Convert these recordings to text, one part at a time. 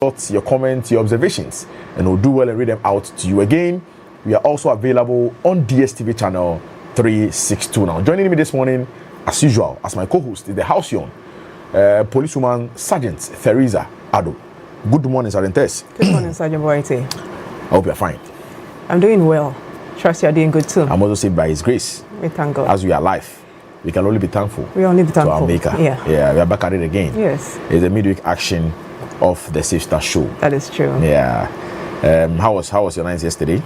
thoughts, your comments, your observations, and we'll do well and read them out to you again. We are also available on DSTV channel 362 now. Joining me this morning, as usual, as my co-host is the Halcyon, policewoman Sergeant Theresa Ado. Good morning, Sergeant Tess. Good morning, Sergeant Boite. I hope you're fine. I'm doing well. Trust you're doing good too. I'm also saved by His grace. We thank God. As we are alive, we can only be thankful. We only be thankful To our Maker. Yeah, we are back at it again. Yes. It's a midweek action of the Safe Start Show. That is true. Yeah. How was your night yesterday?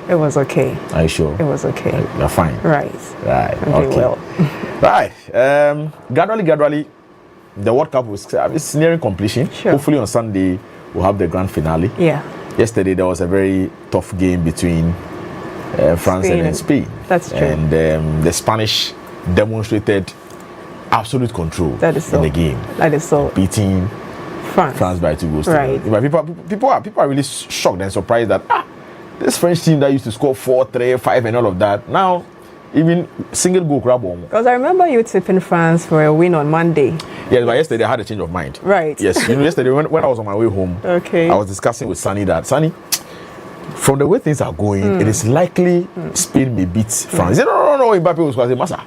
It was okay. Are you sure? It was okay. You're fine. Right. I'm doing well. Right. Gradually, the World Cup is nearing completion. Sure. Hopefully on Sunday we'll have the grand finale. Yeah. Yesterday there was a very tough game between France and Spain. That's true. And the Spanish demonstrated absolute control in the game. That is so. Beating France by 2 goals. Right. But people are really shocked and surprised that this French team that used to score 4-3, 5 and all of that, now even single goal grab on. Because I remember you tipping France for a win on Monday. Yes, but yesterday I had a change of mind. Right. Yes, yesterday when I was on my way home, okay, I was discussing with Sunny that, Sunny, from the way things are going, it is likely Spain may beat France. He said, no, Mbappe was going to say, Massa.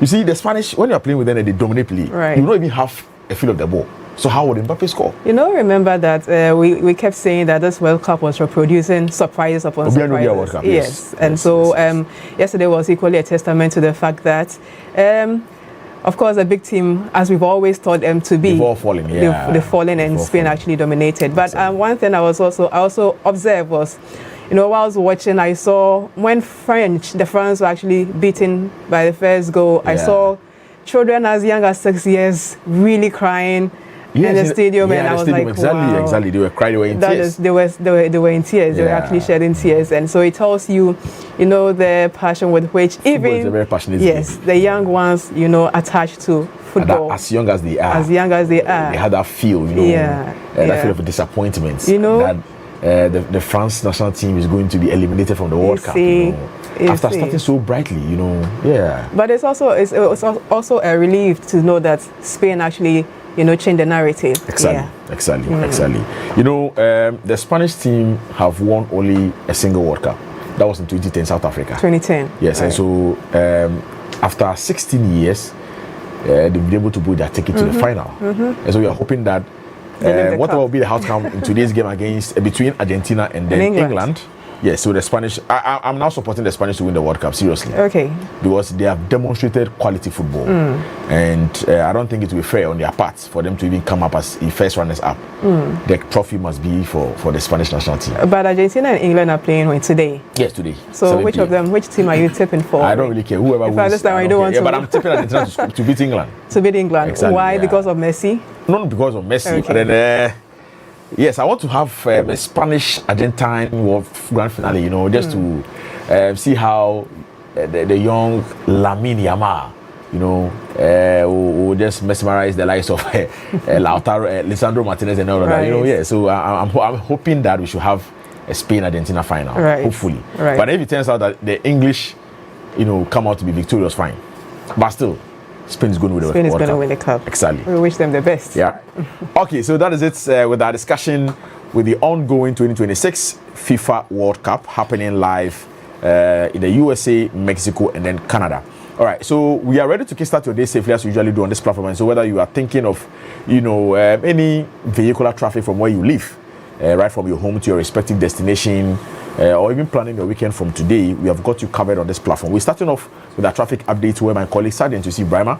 You see, the Spanish, when you are playing with them, they dominate play. Right. You don't even have a feel of the ball. So how would Mbappe score? Remember that we kept saying that this World Cup was reproducing surprises upon surprises. World Cup, yes. And so yesterday was equally a testament to the fact that, of course, a big team, as we've always thought them to be, they've all fallen, they've fallen and Spain actually dominated. But one thing I also observed was, while I was watching, I saw when the France were actually beaten by the first goal, I saw children as young as 6 years really crying. In the stadium, and I was like, exactly. They were crying, they were in tears. They were in tears. They were actually shedding tears, and so it tells you, the passion with which football is a very passionate game. the young ones, attached to football. As young as they are. They had that feel, that feel of disappointment. That the France national team is going to be eliminated from the World Cup. After starting so brightly, But it's also a relief to know that Spain actually, change the narrative. Exactly. The Spanish team have won only a single World Cup. That was in 2010, South Africa. 2010. Yes, right. And so after 16 years, they've been able to put their ticket to the final. And so we are hoping that whatever will be the outcome in today's game between Argentina and then England. Yes, so the Spanish, I'm now supporting the Spanish to win the World Cup, seriously. Okay. Because they have demonstrated quality football. And I don't think it will be fair on their part for them to even come up as the first runners up. The trophy must be for the Spanish national team. But Argentina and England are playing today? Yes, today. So which team are you tipping for? I don't really care. Whoever wins. If I understand, I don't want to. But I'm tipping Argentina to beat England. To beat England. Exactly, why? Because of Messi? Not because of Messi, okay. But then... yes, I want to have a Spanish-Argentine grand finale, just to see how the young Lamine Yamal, will just mesmerize the likes of Lautaro, Lisandro Martinez and all of that. So I'm hoping that we should have a Spain-Argentina final, hopefully. Right. But if it turns out that the English, come out to be victorious, fine. But still, Spain is going to win the cup. Exactly. We wish them the best. Yeah. Okay, so that is it with our discussion with the ongoing 2026 FIFA World Cup happening live in the USA, Mexico, and then Canada. All right, so we are ready to kickstart your day safely as we usually do on this platform. And so whether you are thinking of, any vehicular traffic from where you live, right from your home to your respective destination, or even planning your weekend from today, we have got you covered on this platform. We're starting off with our traffic update where my colleague Sergeant Brima,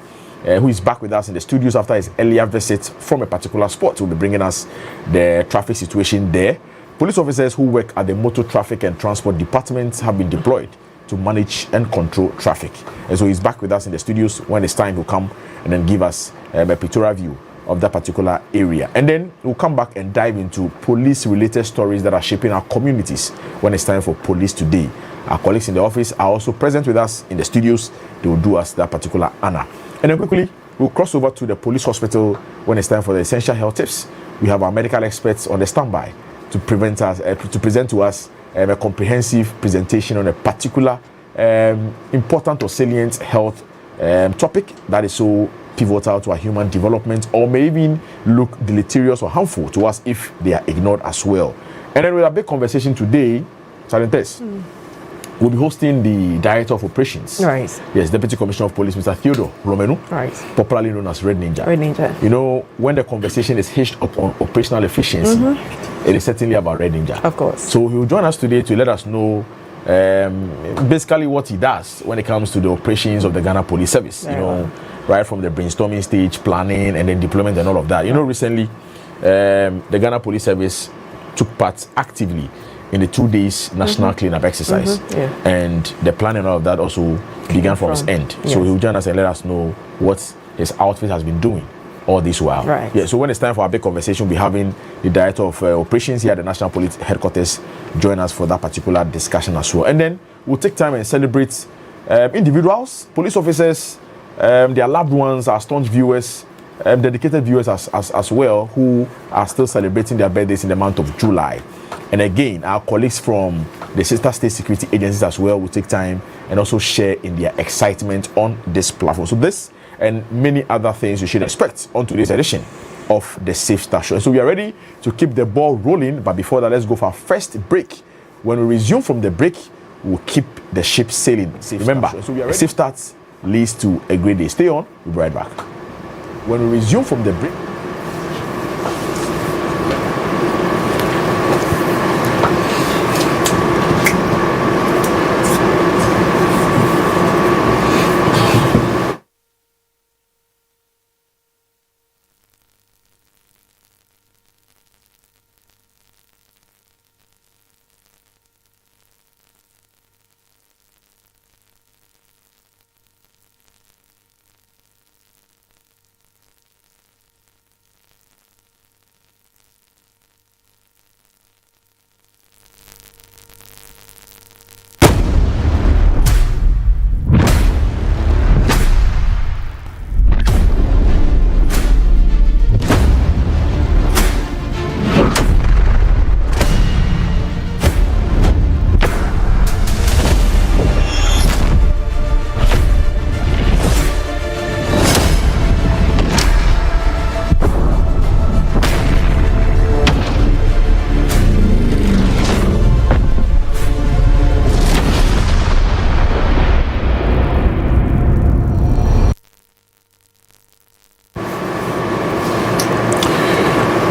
who is back with us in the studios after his earlier visit from a particular spot, will be bringing us the traffic situation there. Police officers who work at the Motor Traffic and Transport Departments have been deployed to manage and control traffic. And so he's back with us in the studios. When it's time, he'll come and then give us a pictorial view of that particular area. And then we'll come back and dive into police-related stories that are shaping our communities when it's time for Police Today. Our colleagues in the office are also present with us in the studios. They will do us that particular honor. And then quickly, we'll cross over to the police hospital when it's time for the essential health tips. We have our medical experts on the standby to present to us a comprehensive presentation on a particular important or salient health topic that is so pivotal to our human development or may even look deleterious or harmful to us if they are ignored as well. And then with a big conversation today, Silent Tess, we'll be hosting the Director of Operations. Right. Yes, Deputy Commissioner of Police, Mr. Theodore Romenu. Right. Popularly known as Red Ninja. Red Ninja. You know, when the conversation is hitched up on operational efficiency, it is certainly about Red Ninja. Of course. So he will join us today to let us know basically what he does when it comes to the operations of the Ghana Police Service. Very you know, well. right from the brainstorming stage, planning, and then deployment and all of that. You know, recently, the Ghana Police Service took part actively in the 2 days national cleanup exercise, and the plan and all of that also began from his end. Yes. So he will join us and let us know what his outfit has been doing all this while. Right. Yeah. So when it's time for our big conversation, we'll be having the Director of Operations here at the National Police Headquarters join us for that particular discussion as well. And then we'll take time and celebrate individuals, police officers, their loved ones, our staunch viewers, dedicated viewers as well, who are still celebrating their birthdays in the month of July. And again, our colleagues from the sister state security agencies as well will take time and also share in their excitement on this platform. So this and many other things you should expect on today's edition of the Safe Start Show. So we are ready to keep the ball rolling, but before that, let's go for our first break. When we resume from the break, we'll keep the ship sailing. Remember, a safe start leads to a great day. Stay on, we'll be right back. When we resume from the break,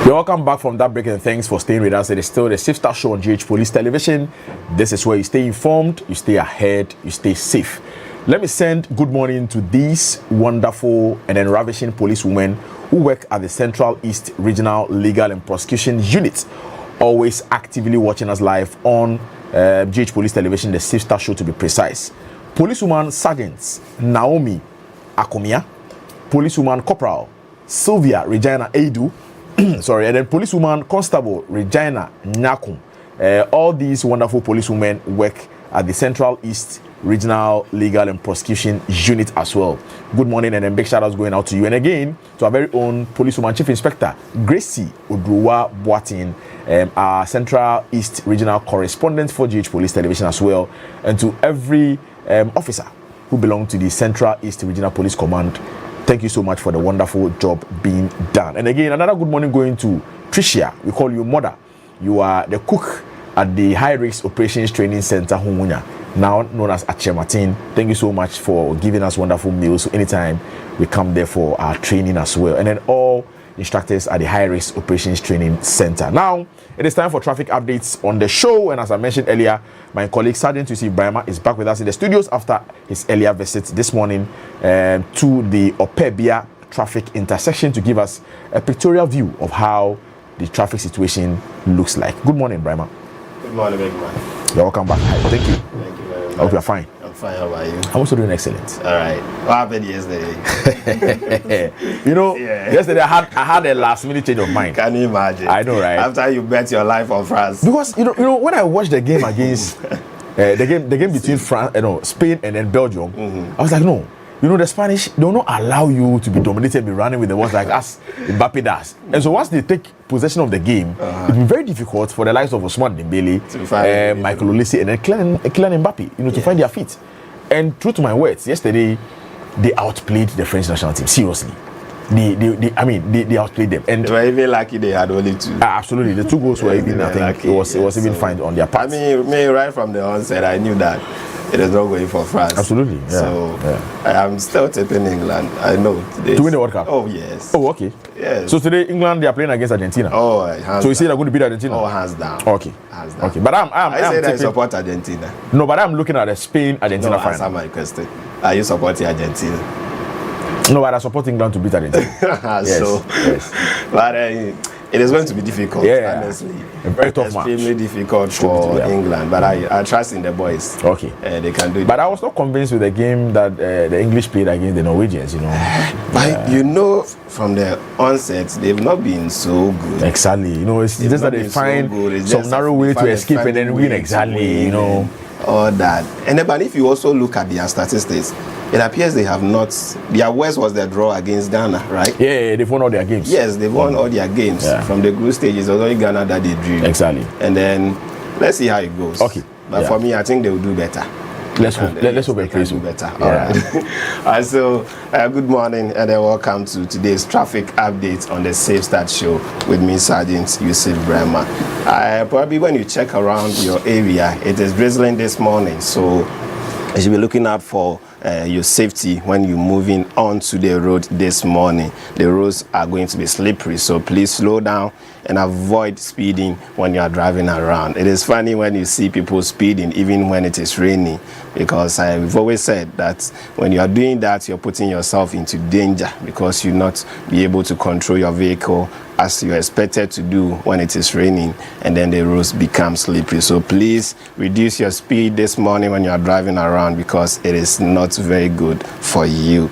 welcome back from that break and thanks for staying with us. It is still the Safe Start Show on GH Police Television. This is where you stay informed, you stay ahead, you stay safe. Let me send good morning to these wonderful and then ravishing policewomen who work at the Central East Regional Legal and Prosecution Unit, always actively watching us live on GH Police Television, the Safe Start Show to be precise. Policewoman Sergeants Naomi Akomia, Policewoman Corporal Sylvia Regina Edu, sorry, and then Policewoman Constable Regina Nyakun. All these wonderful policewomen work at the Central East Regional Legal and Prosecution Unit as well. Good morning, and then big shout outs going out to you. And again, to our very own Policewoman Chief Inspector Gracie Odruwa Boatin, our Central East Regional Correspondent for GH Police Television as well, and to every officer who belong to the Central East Regional Police Command. Thank you so much for the wonderful job being done. And again, another good morning going to Tricia. We call you Mother. You are the cook at the High Risk Operations Training Center, Humunya, now known as Achematin. Thank you so much for giving us wonderful meals. So anytime we come there for our training as well. And then all instructors at the High Risk Operations Training Center. Now, it is time for traffic updates on the show. And as I mentioned earlier, my colleague Sergeant Yusuf Brahma is back with us in the studios after his earlier visit this morning to the Opebia traffic intersection to give us a pictorial view of how the traffic situation looks like. Good morning, Brahma. Good morning, big man. You're welcome back. Thank you. Thank you very much. I hope you're fine. I'm fine. How about you? I'm also doing excellent. All right. What happened yesterday? Yesterday I had a last minute change of mind. Can you imagine? I know, right? After you bet your life on France. Because you know when I watched the game against the game between France, Spain and then Belgium, I was like, no. You know, the Spanish, they will not allow you to be dominated, be running with the ones like us, Mbappe does. And so once they take possession of the game, it will be very difficult for the likes of Ousmane Dembele, Michael Olise, and then Kylian Mbappe, to find their feet. And true to my words, yesterday, they outplayed the French national team. Seriously. They outplayed them. And They were even lucky they had only 2. absolutely, the 2 goals were even, I think, lucky, it was even so- fine on their part. I mean, right from the onset, I knew that it is not going for France. Absolutely, yeah, So yeah. I am still tipping England. I know. To win the World Cup? Oh, yes. Oh, okay. Yes. So today, England, they are playing against Argentina. Oh, hands So you say down. they're going to beat Argentina? Oh, hands down. Okay. Hands down. Okay. But I'm I say that I tipping, support Argentina. no, but I'm looking at the Spain-Argentina No, answer final. my question. Are you supporting Argentina? No, but I support England to beat Argentina. So, yes. but it is going to be difficult, Yeah. honestly. A very tough match. Extremely difficult for yeah. England, but I trust in the boys. Okay. They can do it. But I was not convinced with the game that the English played against the Norwegians, you know. But you know, from the onset, they've not been so good. Exactly. You know, it's They've just not that they been so find good. It's some just narrow that way they to find a escape and then friendly win way to exactly, you win know. and all that. And then, but if you also look at their statistics, it appears they have not. Their worst was their draw against Ghana, right? Yeah, they've won all their games. Yes, they've won all their games. Yeah. From the group stages, it was only Ghana that they drew. Exactly. And then, let's see how it goes. Okay. But Yeah. for me, I think they will do better. Let's hope. Let's hope they and can praise do you. better. Yeah. All right. All right. So, good morning and welcome to today's traffic update on the Safe Start Show with me, Sergeant Yusuf Brema. Probably when you check around your area, it is drizzling this morning, so you should be looking out for your safety when you're moving onto the road this morning. The roads are going to be slippery, so please slow down and avoid speeding when you are driving around. It is funny when you see people speeding even when it is raining, because we've always said that when you are doing that, you're putting yourself into danger because you'll not be able to control your vehicle as you're expected to do when it is raining, and then the roads become slippery. So please reduce your speed this morning when you are driving around, because it is not very good for you.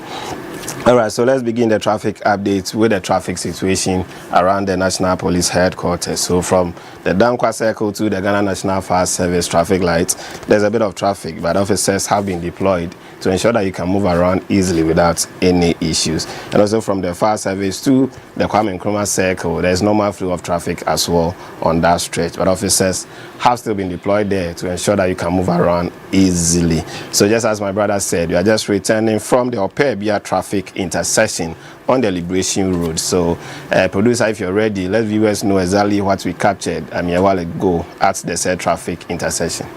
All right, so let's begin the traffic update with the traffic situation around the National Police Headquarters. So from the Dankwa Circle to the Ghana National Fire Service traffic lights, there's a bit of traffic, but officers have been deployed to ensure that you can move around easily without any issues. And also from the fire service to the Kwame Nkrumah Circle, there's normal flow of traffic as well on that stretch, but officers have still been deployed there to ensure that you can move around easily. So just as my brother said, we are just returning from the Opebia traffic intersection on the Liberation Road. So producer, if you're ready, let viewers know exactly what we captured a while ago at the said traffic intersection.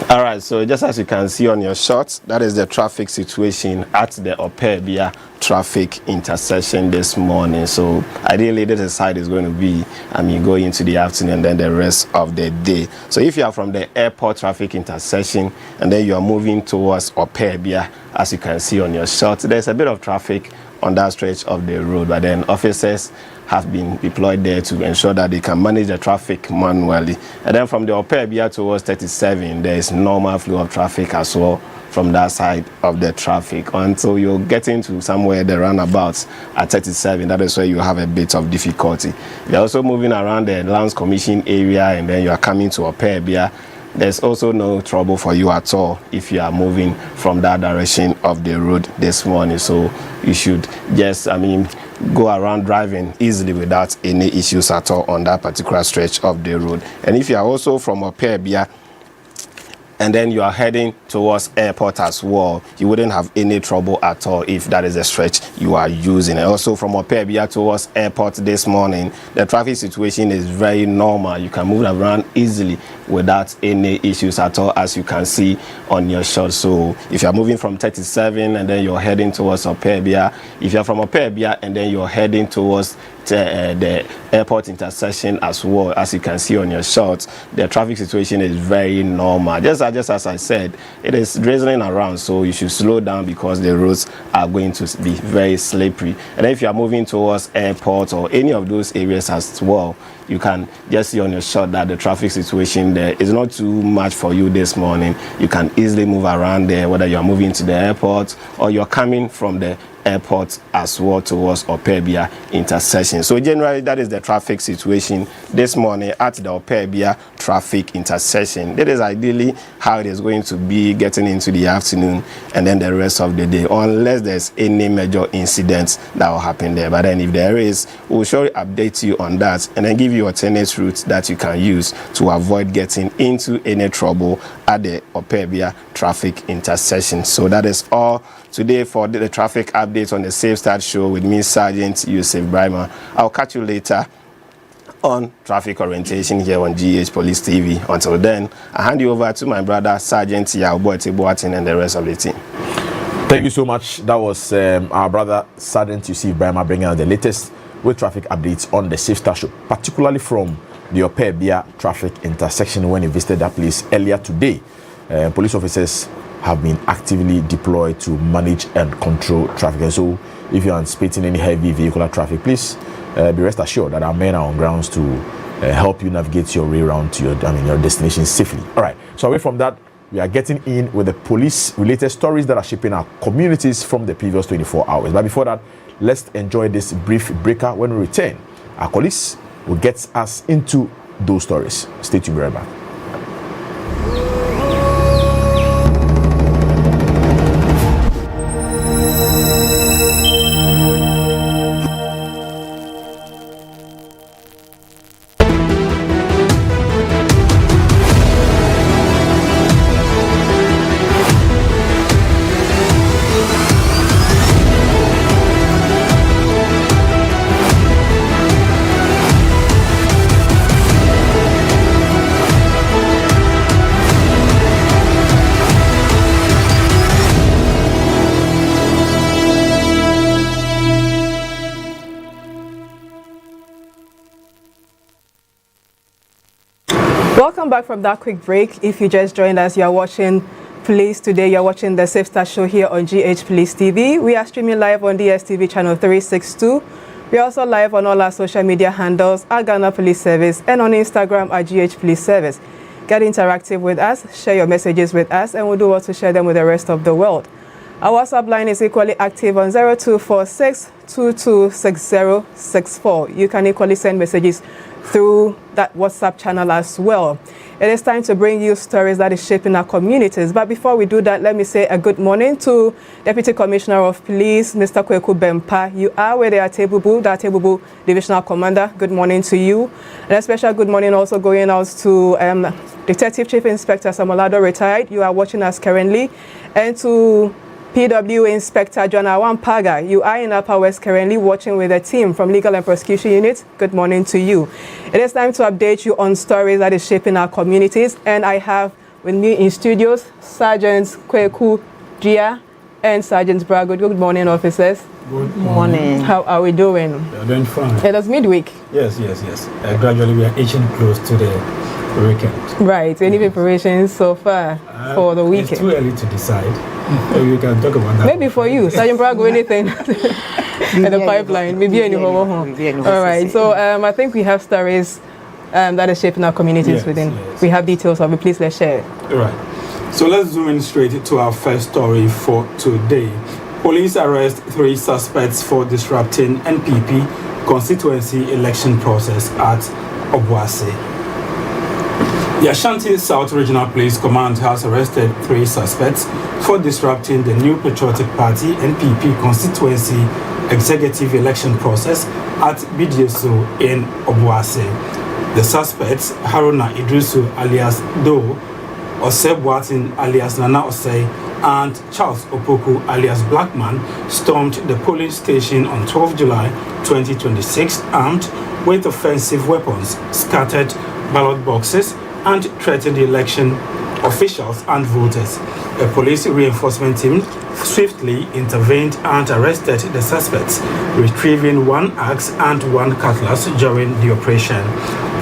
All right, so just as you can see on your shots, that is the traffic situation at the Opebia traffic intersection this morning. So ideally, this side is going to be, going into the afternoon and then the rest of the day. So if you are from the airport traffic intersection and then you are moving towards Opebia, as you can see on your shot, there's a bit of traffic on that stretch of the road, but then officers have been deployed there to ensure that they can manage the traffic manually. And then from the Opebia towards 37, there is normal flow of traffic as well from that side of the traffic until you're getting to somewhere the roundabouts at 37. That is where you have a bit of difficulty. You're also moving around the Lands Commission area and then you are coming to Opebia. There's also no trouble for you at all if you are moving from that direction of the road this morning. So you should just, go around driving easily without any issues at all on that particular stretch of the road. And if you are also from Opebia and then you are heading towards airport as well, you wouldn't have any trouble at all if that is a stretch you are using. And also from Opebia towards airport this morning, the traffic situation is very normal. You can move around easily without any issues at all, as you can see on your shot. So if you're moving from 37 and then you're heading towards Opebia, if you're from Opebia and then you're heading towards the airport intersection as well, as you can see on your shot, the traffic situation is very normal. Just as I said, it is drizzling around, so you should slow down because the roads are going to be very slippery. And if you are moving towards airport or any of those areas as well, you can just see on your shot that the traffic situation there is not too much for you this morning. You can easily move around there, whether you're moving to the airport or you're coming from the Airport as well towards Opebia intersection. So generally, that is the traffic situation this morning at the Opebia traffic intersection. That is ideally how it is going to be getting into the afternoon and then the rest of the day, unless there's any major incidents that will happen there. But then if there is, we'll surely update you on that and then give you alternate routes that you can use to avoid getting into any trouble at the Opebia traffic intersection. So that is all today for the traffic updates on the Safe Start Show with me, Sergeant Yusuf Brahma. I'll catch you later on traffic orientation here on GH Police TV. Until then, I hand you over to my brother, Sergeant Yaobote Boatin, and the rest of the team. Thank you so much. That was our brother, Sergeant Yusuf Brahma, bringing out the latest with traffic updates on the Safe Start Show, particularly from the Opebia traffic intersection when he visited that place earlier today. Police officers have been actively deployed to manage and control traffic. And so if you're anticipating any heavy vehicular traffic, please be rest assured that our men are on grounds to help you navigate your way around to your destination safely. All right, so away from that, we are getting in with the police-related stories that are shaping our communities from the previous 24 hours. But before that, let's enjoy this brief breaker. When we return, our colleagues will get us into those stories. Stay tuned, right back. Welcome back from that quick break. If you just joined us, you are watching Police Today. You are watching the Safe Start Show here on GH Police TV. We are streaming live on DSTV channel 362. We are also live on all our social media handles at Ghana Police Service and on Instagram at GH Police Service. Get interactive with us, share your messages with us, and we'll do what to share them with the rest of the world. Our WhatsApp line is equally active on 0246 226064. You can equally send messages through that WhatsApp channel as well. It is time to bring you stories that is shaping our communities. But before we do that, let me say a good morning to Deputy Commissioner of Police, Mr. Kweku Bempa. You are with the Atebubu Divisional Commander. Good morning to you. And a special good morning also going out to Detective Chief Inspector Samolado, retired. You are watching us currently. And to PW Inspector John Awampaga, you are in Upper West currently watching with a team from Legal and Prosecution Unit. Good morning to you. It is time to update you on stories that is shaping our communities, and I have with me in studios Sergeants Kweku Gia and Sergeant Brago. Good morning, officers. Good morning. How are we doing? We are doing fine. It is midweek. Yes. Gradually we are edging close to the weekend. Right. Any preparations so far for the weekend? It's too early to decide. Maybe we can talk about that. Maybe for you, Sergeant Brago, anything in the pipeline? Maybe any more. All right. So I think we have stories that are shaping our communities within. Yes. We have details of it. Please let's share. All right. So let's zoom in straight to our first story for today. Police arrest 3 suspects for disrupting NPP constituency election process at Obuasi. The Ashanti South Regional Police Command has arrested 3 suspects for disrupting the New Patriotic Party NPP constituency executive election process at Bidieso in Obuasi. The suspects, Haruna Idrisu alias Do, Osei Boatin alias Nana Osei, and Charles Opoku alias Blackman stormed the polling station on 12 July 2026 armed with offensive weapons, scattered ballot boxes, and threatened the election officials and voters. A police reinforcement team swiftly intervened and arrested the suspects, retrieving 1 axe and 1 cutlass during the operation.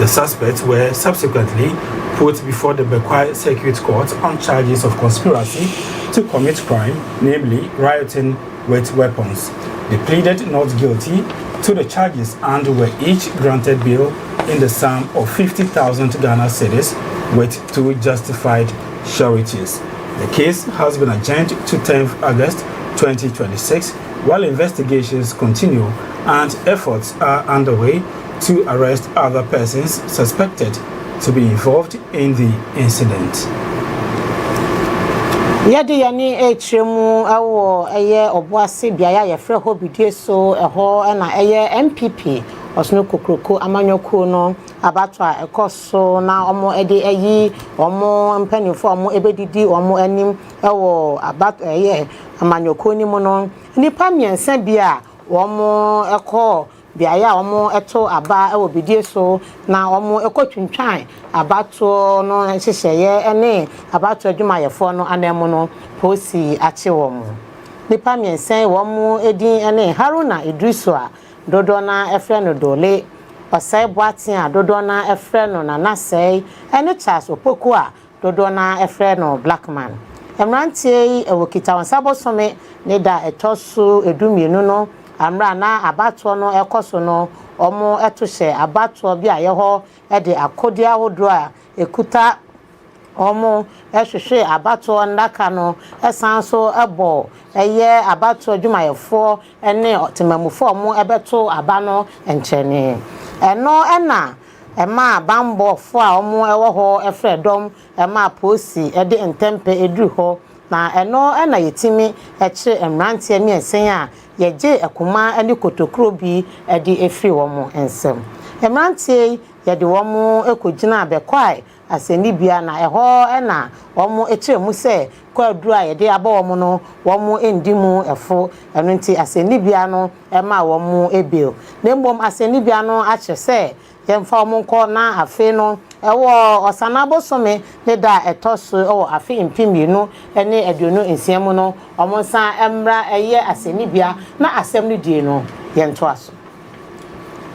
The suspects were subsequently put before the Bekwai Circuit Court on charges of conspiracy to commit crime, namely rioting with weapons. They pleaded not guilty to the charges and were each granted bail in the sum of 50,000 Ghana cedis with 2 justified sureties. The case has been adjourned to 10th August 2026 while investigations continue and efforts are underway to arrest other persons suspected to be involved in the incident. Yadi yani echemu awo eye obuase biaya yefre ho bidie so eho na eye MPP osno kokroko amanyoko no abatwa ekoso na omo ede eyi omo mpanifo omo ebedidi omo anim ewo abat eye amanyoko ni mu no nipa miensa bia omo eko biaya omo eto aba ewo bidie so na omo ekotwintwan abato no hyehyeye ene abato adwumayefo no anemu no posi ache womo nipa miensa womo edin ene Haruna Idrisu a dodo na efre no dole osai boatin a dodo na efre no nanasei ene Charles Opoku a dodo na efre no Blackman emrantie ewokita wonsabo some ne da etoso edumienu no amra na abato no ekoso no omo etohye abato bi ayeho de akodia hodro a ekuta omo ehwehwe abato ndaka no esanso ebo eye abato adwumayefo ene otemamufo omo ebeto aba no enchene eno ena ema bambo fo a omo ewo ho efredom ema posi ede entempe edu ho na eno ena yetimi eche emrantie miensen a yeje ekuma ani kotokro bi ede efri womo ensem emrantie yede womo ekogina abekwai aseni bia na eho ena womo echemu se kwadu a yede aba womo no womo endimu efo eno nti aseni bia no ema womo ebel na mbom aseni bia no ache se yemfa womo nko na afe no ewo osanabo some ne da etoso ewo afe impiminu ene aduonu ensiemu no womo san emra eye aseni bia na asem no die no yento aso.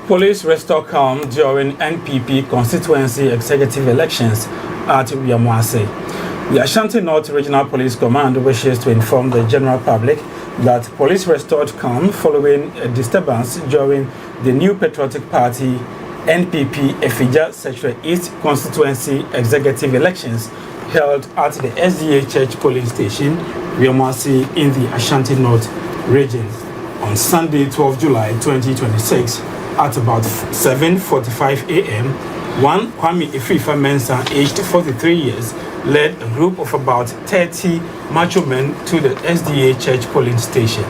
Police restored calm during NPP constituency executive elections at Wiamoase. The Ashanti North Regional Police Command wishes to inform the general public that police restored calm following a disturbance during the New Patriotic Party NPP Efija Sector East constituency executive elections held at the SDA Church polling station, Wiamoase, in the Ashanti North region on Sunday, 12 July 2026. At about 7:45 a.m., one Kwame Ififa Mensah, aged 43 years, led a group of about 30 macho men to the SDA Church polling station.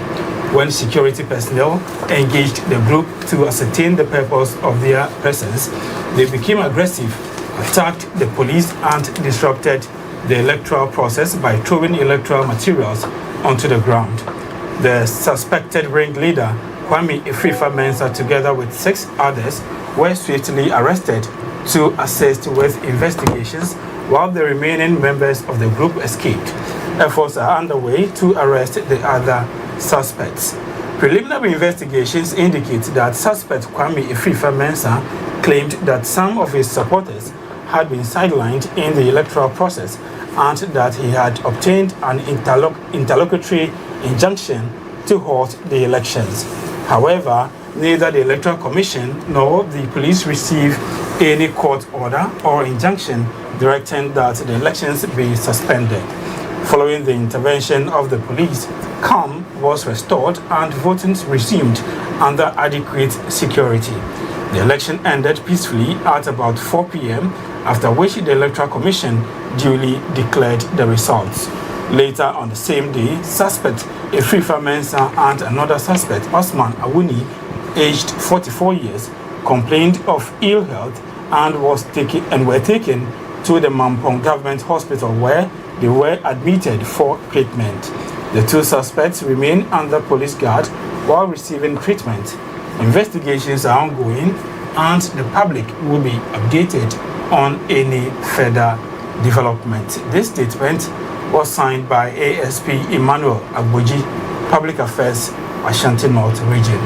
When security personnel engaged the group to ascertain the purpose of their presence, they became aggressive, attacked the police, and disrupted the electoral process by throwing electoral materials onto the ground. The suspected ringleader, Kwame Ififa Mensah, together with 6 others, were swiftly arrested to assist with investigations, while the remaining members of the group escaped. Efforts are underway to arrest the other suspects. Preliminary investigations indicate that suspect Kwame Ififa Mensah claimed that some of his supporters had been sidelined in the electoral process and that he had obtained an interlocutory injunction to halt the elections. However, neither the Electoral Commission nor the police received any court order or injunction directing that the elections be suspended. Following the intervention of the police, calm was restored and voting resumed under adequate security. The election ended peacefully at about 4 p.m., after which the Electoral Commission duly declared the results. Later on the same day, suspect Ififa Mensah and another suspect, Osman Awuni, aged 44 years, complained of ill health and were taken to the Mampong Government Hospital, where they were admitted for treatment. The 2 suspects remain under police guard while receiving treatment. Investigations are ongoing and the public will be updated on any further development. This statement was signed by ASP Emmanuel Agboji, Public Affairs, Ashanti North Region.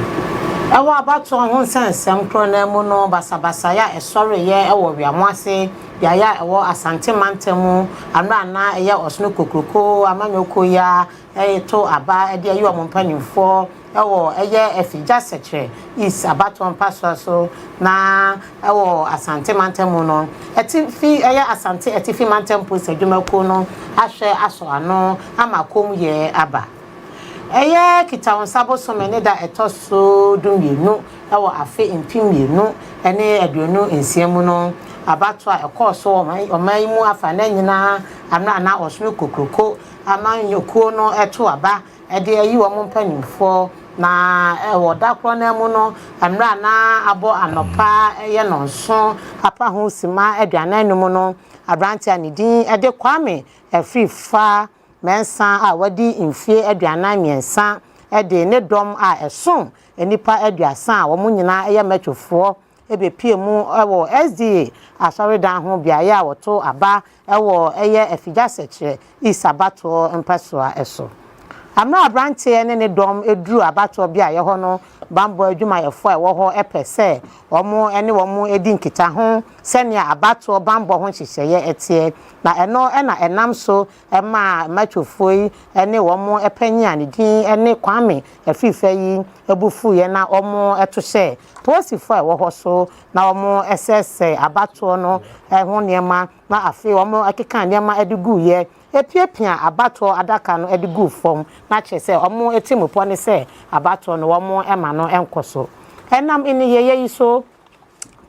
Ewa abato ho nsensem kro na mu no basabasa ya esore ye ewo Wiamoase ya ewo Asante Mantemu amra na eye osno kokroko amanyoko ya to aba ede ayi ompanimfo ewo eye Efija Sector East abato mpaso so na ewo Asante Mantemu no etifi eye Asante Mantemu adwumako no ahwe aso ano amakom ye aba eye kita wonsabo so me ne da etoso dumienu ewo afe impimienu ene aduonu ensiemu no abato a ekoso oman mu afa na nyina amna na osunu kokroko amanyokuo no eto aba ede ayi wo mpanimfo na ewo dakro na mu no amra na abo anopa eye nonso apa ho sima aduanan no no abranti anidin ede kwame afifa mensa a wadi infie aduanan miensa ede ne dom a esom enipa aduasa a wo nyina eye metwofo ebe pie mu ewo SDA asori dan ho biaye a woto aba ewo eye afigya sekire isabato mpasoa eso amna abrantie ne dom eduru abato biaye ho no bambo adwuma yefo ewo ho epese omo ene womo edi nkita ho senia abato bambo ho hyehyeye etie na eno na enam so ema matwofoi ene womo epanya ne din ene kwame afifa yi ebufu ye na omo etohye posifo ewo ho so na omo esese abato no ho niema na afi omo akeka niema edigu ye epiepia abato adaka no edigu fom na kyese omo etimupo ne se abato no omo ema no enkoso enam ini yeye iso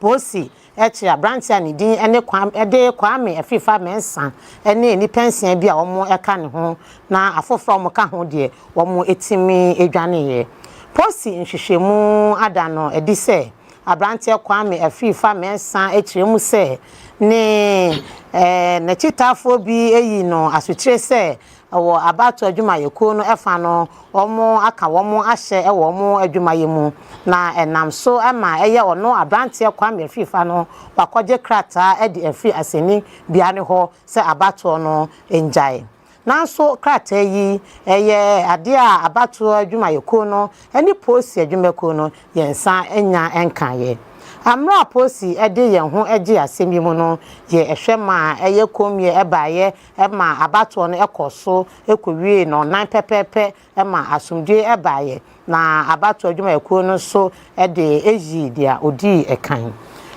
posi echi abranti ani din ene kwame afifa mensa ene ni pension bia omo eka ne ho na afofo omo ka ho de omo etimi edwane ye posi nhwehwemu adano edise abranti kwame afifa mensa echiremu se ne na chitafo bi eyi no asutire se wo abato adwumayeko no efa no omo aka womo ahye e womo adwumayemu na enam so ama eye ono abrantie kwame afifa no wakoje krata edi afi aseni bia ne ho se abato no enjae nanso krata yi eye ade a abato adwumayeko no eni posi adwumeko no yensa enya enkaye amra posi ede yen ho eje asemi mu no ye ehwema eye komie ebaye ema abato no ekoso ekowie no nan pepepe ema asumdwe ebaye na abato adwuma ekuo no so ede eji dia odi ekan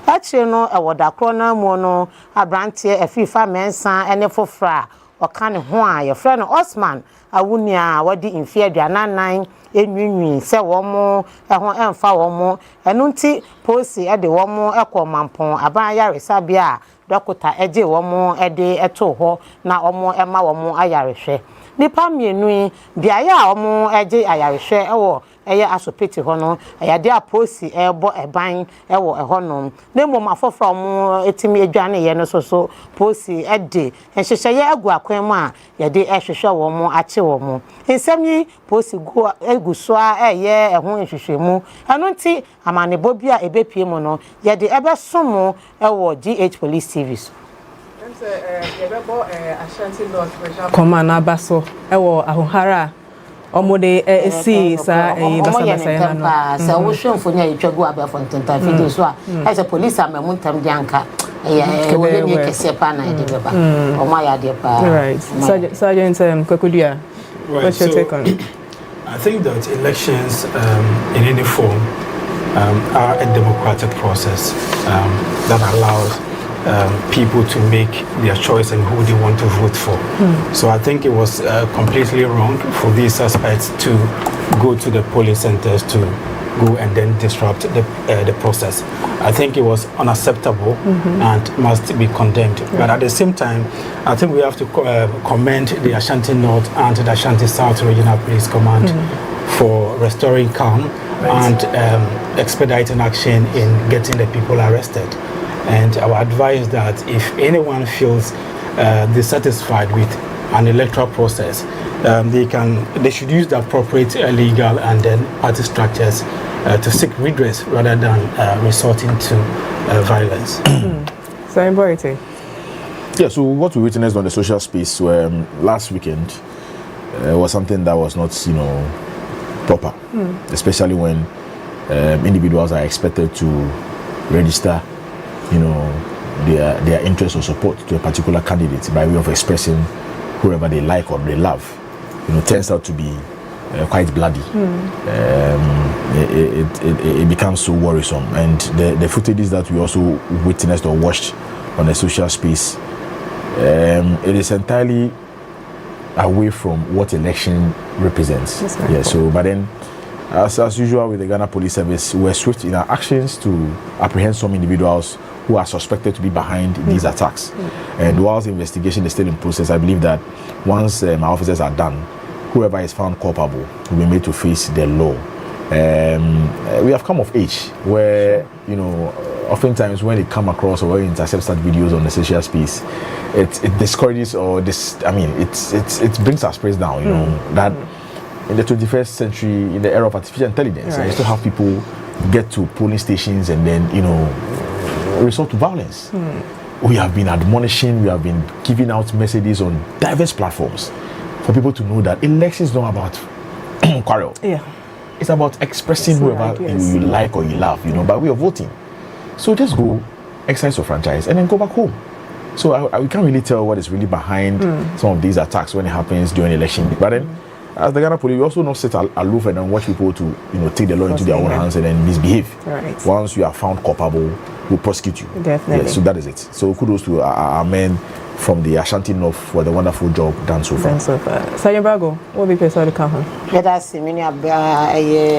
achi no ewodakro na mu no abrantie afifa mensa ene fofra okane ho a ye frɛ no Osman awunia wadi infie aduanan enwinwi se womo eho emfa womo enunti posi ede womo ekomampon aban yaresa bia dokota eje womo ede eto ho na womo ema womo ayarehwe nipa mienu biaye a womo eje ayarehwe ewo eye asopeti ho no eyade aposi ebo eban ewo ehonom na mom afofra omo etimi edwane ye no so posi ede enhyehyeye agu akwan mu a yade ehwehwe womo ache womo ensemi posi egu so a eye eho nhwehwemu enunti amanebo bia ebepie mu no yade ebesomo ewo GH Police Service Ashanti North Special Command abaso ewo ahohara omode esi sa basa yana no sa wo hwemfonya yetwagu abafontenta fidi so a as a police amemu ntam dianka wo ye kese pa na de beba omo ya de pa right Sergeant Kwakudua, what's your take on it? I think that elections in any form are a democratic process that allows people to make their choice and who they want to vote for. So I think it was completely wrong for these suspects to go to the polling centers to go and then disrupt the process. I think it was unacceptable and must be condemned. But at the same time, I think we have to commend the Ashanti North and the Ashanti South Regional Police Command for restoring calm and expediting action in getting the people arrested. And our advice that if anyone feels dissatisfied with an electoral process, they should use the appropriate legal and then party structures to seek redress rather than resorting to violence. So important. Yeah, so what we witnessed on the social space last weekend was something that was not, proper, especially when individuals are expected to register their interest or support to a particular candidate by way of expressing whoever they like or they love. Turns out to be quite bloody. It becomes so worrisome. And the footages that we also witnessed or watched on the social space, it is entirely away from what election represents. Right. Yeah. So, but then, as usual with the Ghana Police Service, we're swift in our actions to apprehend some individuals who are suspected to be behind these attacks. And whilst the investigation is still in process, I believe that once my officers are done, whoever is found culpable will be made to face the law. We have come of age where, you know, oftentimes when they come across or when you intercept such videos on the social space, it discourages or it brings our spirits down, you know, that in the 21st century, in the era of artificial intelligence, you still have people get to polling stations and then, you know, resort to violence. We have been admonishing, we have been giving out messages on diverse platforms for people to know that elections is not about quarrel. Yeah. It's about expressing whoever you like or you love, you know, by way of voting. So just go, exercise your franchise, and then go back home. So we can't really tell what is really behind some of these attacks when it happens during election. But then, as the Ghana Police, we also not sit aloof and then watch people to, you know, take the law into their own hands and then misbehave. Right. Once you are found culpable, we'll prosecute you. Definitely. Yeah, so that is it. So kudos to our men from the Ashanti North for the wonderful job done so far. Sergeant Brago, what will be person to come home? Let us see, many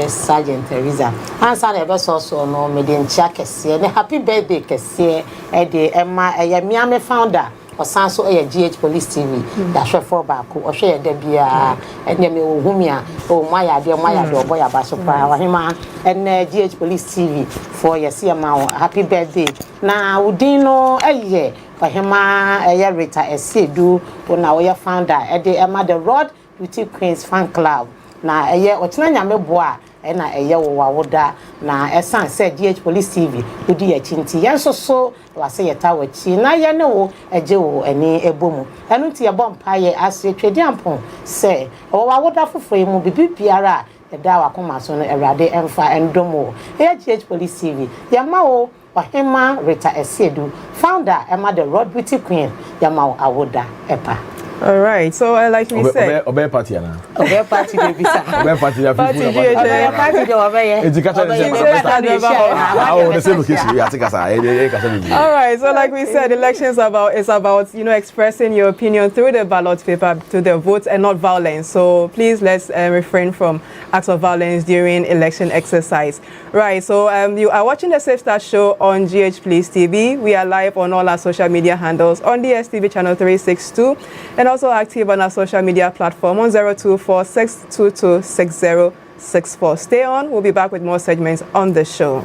Sergeant Teresa. Answer the best also no median check a happy birthday, Cassia, Emma, a Miami founder. Or Sanso a GH Police TV, that share for back, or share Debia, and Yemi Humia, or Maya, dear Maya, or Boya Basopa, or Hima, and GH Police TV for your CMA. Happy birthday. Now, Udino, a year, for Hima, a year rita, a do when our founder, at the Emma the Rod Beauty Queens fan club. Now, a year or Tanya Meboa. And a year wawoda na esan said GH Police TV udi achinti yanso so wase yeta wachi na ye ne wo eje wo ani ebomu enu ti ye bompaye ase twedi ampon se wo wawoda foforo mu bibiara eda wakoma so no Awurade emfa endomo GH Police TV yama wo Ohima Rita Esedu founder Emma the Rod Beauty Queen yama wo awoda epa. All right, so like we said, Obey party na. Obey party dey bisa. Obey party ya people. Obey party dey obey. Education is all right, so like we said, elections is about, you know, expressing your opinion through the ballot paper to the vote and not violence. So please let's refrain from acts of violence during election exercise. Right, so you are watching the Safe Start show on GH Police TV. We are live on all our social media handles on DSTV channel 362 and also active on our social media platform on 024-622-6064. Stay on. We'll be back with more segments on the show.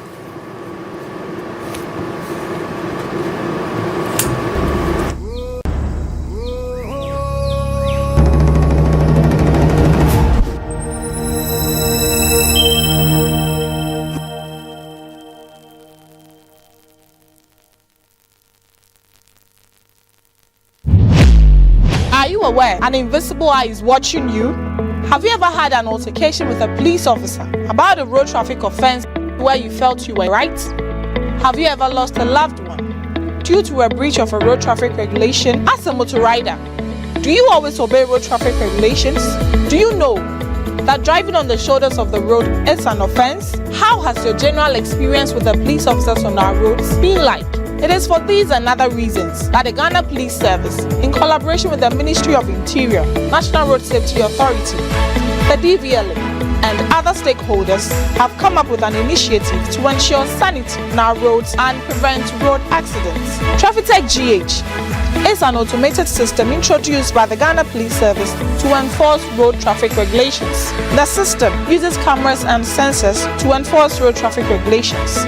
Are you aware an invisible eye is watching you? Have you ever had an altercation with a police officer about a road traffic offense where you felt you were right? Have you ever lost a loved one due to a breach of a road traffic regulation as a motor rider? Do you always obey road traffic regulations? Do you know that driving on the shoulders of the road is an offense? How has your general experience with the police officers on our roads been like? It is for these and other reasons that the Ghana Police Service, in collaboration with the Ministry of Interior, National Road Safety Authority, the DVLA, and other stakeholders, have come up with an initiative to ensure sanity on our roads and prevent road accidents. TrafficTech GH is an automated system introduced by the Ghana Police Service to enforce road traffic regulations. The system uses cameras and sensors to enforce road traffic regulations.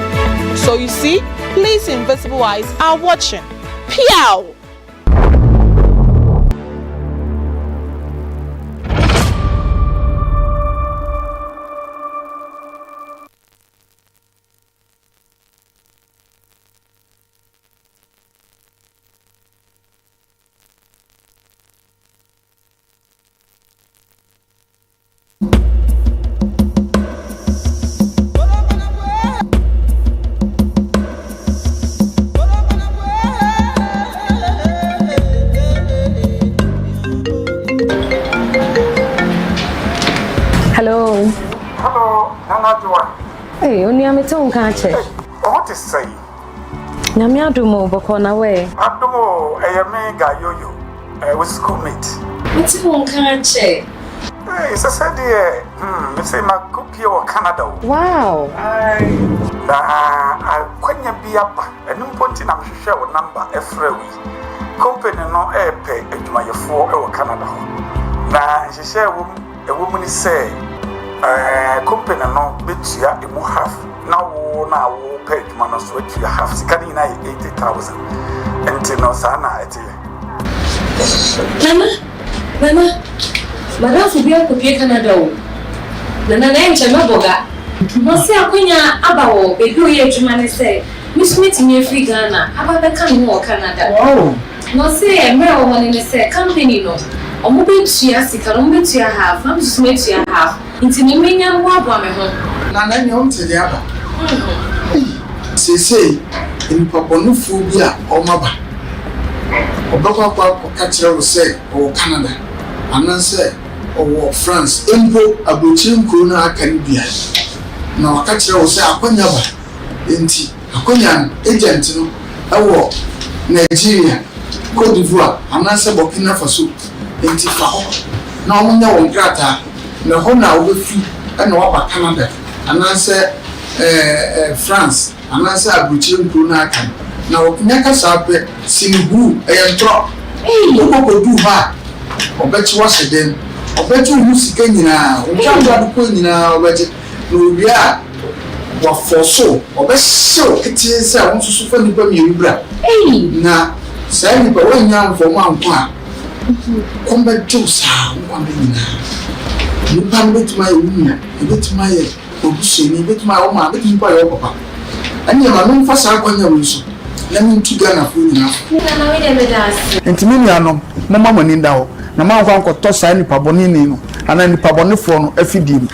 So you see, police invisible eyes are watching. Pew! Hello. Hello, Nana Joa. Hey, only I'm at home, can't you? What is say? Namiadumo, Bokona way. Adumo, a mega yo-yo, with schoolmate. What's wrong, can't you? Hey, so said you say my cookie or Canada. Wow. I couldn't be up and point in a share number every week. Company no air pay my 4 or Canada. Now, she share a woman say, company no bit ya imu half. Now, pay man or sweat you half. Scanning 80,000. And no sana at you. Nana, Madame Fubia could be Canada. Nana, I'm Chamaboga. No, say, I couldn't about a good year to man say, Miss Smith near free Ghana, about the coming more Canada. Oh, no, say, a mere one in the say, company no. Or moving to your sick, or moving to your half, I'm just made to your half. Into the minion war woman home. Nana, you home to the other. Say, in Paponophobia or Maba. Obaka Catcher say, or Canada, and then say, or France, Empo, Abuchim Kuna Caribbean. Now, Catcher will say, Aquanyaba, Inti, Aquanian, agent, war, Nigeria, Cote d'Ivoire, and answer Burkina Faso, Inti Faho. Now, when you're on Grata, the Hona will fee and over Canada, and answer France, and answer Abuchim Kuna Can. Now, Naka Sape, Sinibu, a drop. Hey, you go do her. Or bet you was then. Or bet you who's getting now. We can't go to put in our budget. No, we are. What for so? Or best so, it is I want to suffer the baby. Hey, now, say, but when young for 1 pound. Come back to sound 1 million. You can't bet my woman, you bet my Obushi, you bet my own, I bet you by your papa. And you are known for Sarkozy. Let me to Ghana for you now. And Miniano, no mamma in down. No mamma got tossed any pabonino, and then the paboniphone FD.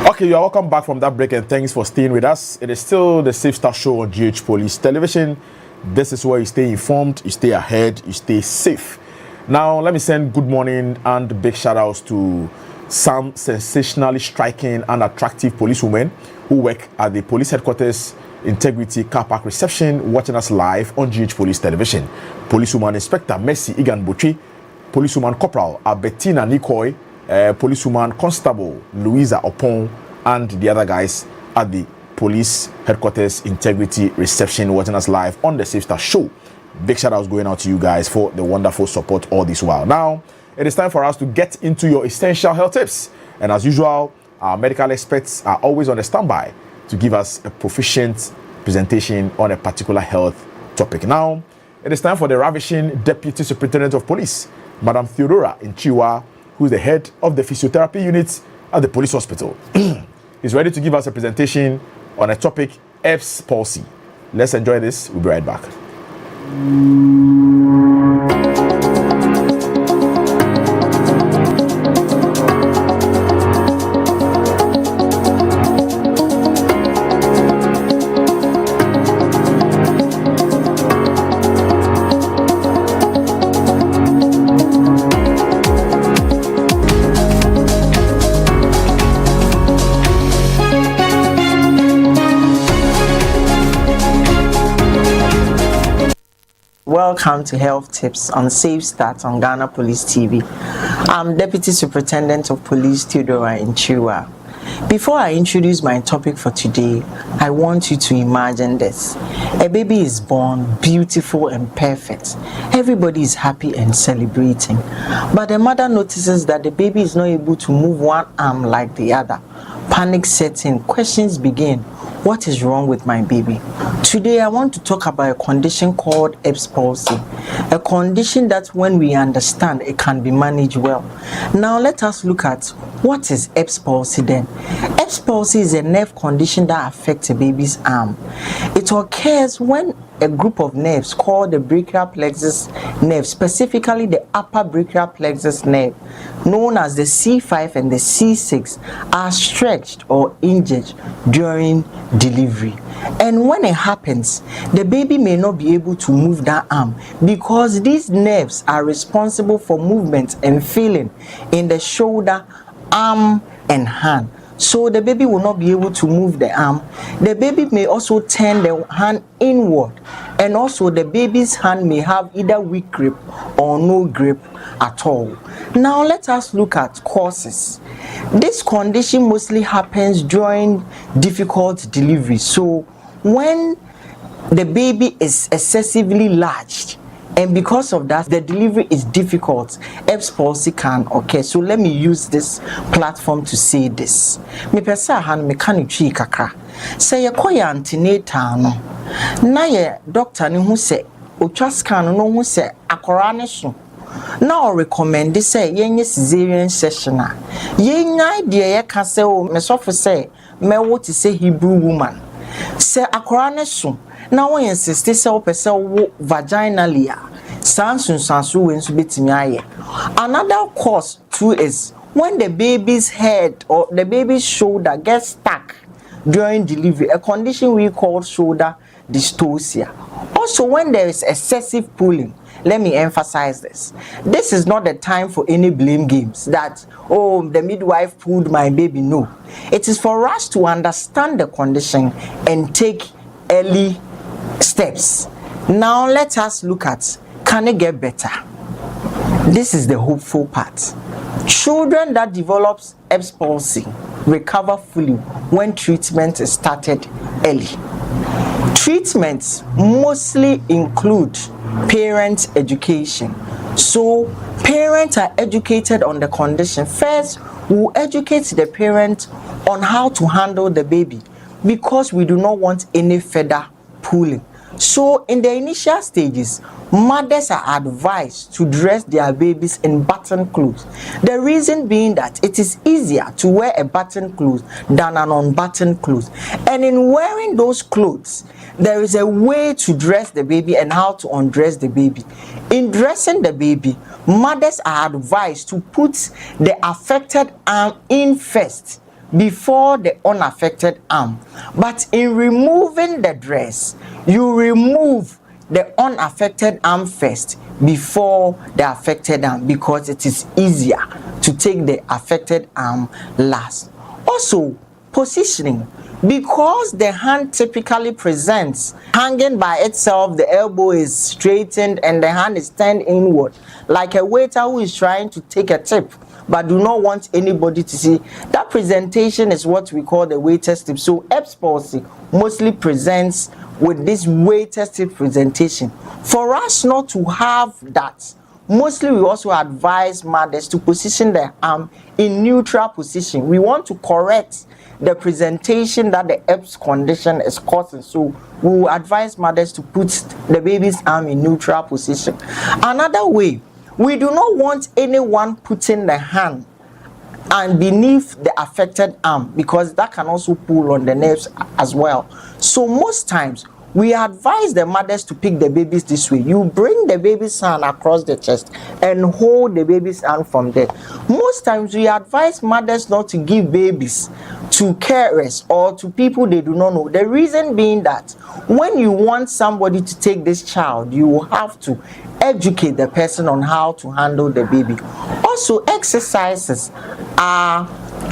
Okay, you are welcome back from that break and thanks for staying with us. It is still the Safe Start Show on GH Police Television. This is where you stay informed, you stay ahead, you stay safe. Now, let me send good morning and big shout outs to some sensationally striking and attractive policewomen who work at the police headquarters Integrity Car Park Reception, watching us live on GH Police Television. Policewoman Inspector Mercy Igan Butchi, Policewoman Corporal Albertina Nikoi, Policewoman Constable Louisa Opon, and the other guys at the police headquarters Integrity Reception, watching us live on the Safe Start Show. Big shout outs going out to you guys for the wonderful support all this while. Now, it is time for us to get into your essential health tips. And as usual, our medical experts are always on the standby to give us a proficient presentation on a particular health topic. Now, it is time for the ravishing Deputy Superintendent of Police, Madam Theodora Nchiwa, who is the head of the physiotherapy unit at the police hospital. He's ready to give us a presentation on a topic, Erb's palsy. Let's enjoy this. We'll be right back. Welcome to Health Tips on Safe Start on Ghana Police TV. I'm Deputy Superintendent of Police Theodora Nchiwa. Before I introduce my topic for today, I want you to imagine this. A baby is born, beautiful and perfect. Everybody is happy and celebrating. But the mother notices that the baby is not able to move one arm like the other. Panic sets in, questions begin. What is wrong with my baby? Today I want to talk about a condition called Erb's palsy, a condition that when we understand, it can be managed well. Now let us look at what is Erb's palsy then. Erb's palsy is a nerve condition that affects a baby's arm. It occurs when a group of nerves called the brachial plexus nerve, specifically the upper brachial plexus nerve, known as the C5 and the C6, are stretched or injured during delivery. And when it happens, the baby may not be able to move that arm because these nerves are responsible for movement and feeling in the shoulder, arm, and hand. So the baby will not be able to move the arm. The baby may also turn the hand inward, and also the baby's hand may have either weak grip or no grip at all. Now let us look at causes. This condition mostly happens during difficult delivery. So when the baby is excessively large, and because of that the delivery is difficult, Erb's palsy can occur. So let me use this platform to say this. Me pesa han me kan twi kakra. Say yekoya antenatal no na ye doctor ne hu se otwa scan no hu se akora ne so na o recommend say yenye cesarean section a yenya de ye ka se o me sofo say me wo ti say Hebrew woman say akora ne so na won insist say o pese wo vaginally sansu we nso betimi aye. Another cause too is when the baby's head or the baby's shoulder gets stuck during delivery, a condition we call shoulder dystocia. Also when there is excessive pulling, let me emphasize this. This is not the time for any blame games that, oh, the midwife pulled my baby. No. It is for us to understand the condition and take early steps. Now let us look at, can it get better? This is the hopeful part. Children that develops Erb's palsy recover fully when treatment is started early. Treatments mostly include parent education. So parents are educated on the condition. First, we'll educate the parent on how to handle the baby because we do not want any further pulling. So in the initial stages, mothers are advised to dress their babies in button clothes. The reason being that it is easier to wear a button clothes than an unbuttoned clothes. And in wearing those clothes, there is a way to dress the baby and how to undress the baby. In dressing the baby, mothers are advised to put the affected arm in first before the unaffected arm. But in removing the dress, you remove the unaffected arm first before the affected arm because it is easier to take the affected arm last. Also, positioning. Because the hand typically presents hanging by itself, the elbow is straightened and the hand is turned inward, like a waiter who is trying to take a tip but do not want anybody to see. That presentation is what we call the waiter's tip. So Erb's palsy mostly presents with this waiter's tip presentation. For us not to have that, mostly we also advise mothers to position their arm in neutral position. We want to correct the presentation that the Erb's condition is causing. So we will advise mothers to put the baby's arm in neutral position. Another way, we do not want anyone putting the hand and beneath the affected arm because that can also pull on the nerves as well. So most times we advise the mothers to pick the babies this way. You bring the baby's hand across the chest and hold the baby's hand from there. Most times we advise mothers not to give babies to carers or to people they do not know. The reason being that when you want somebody to take this child, you will have to educate the person on how to handle the baby. Also, exercises are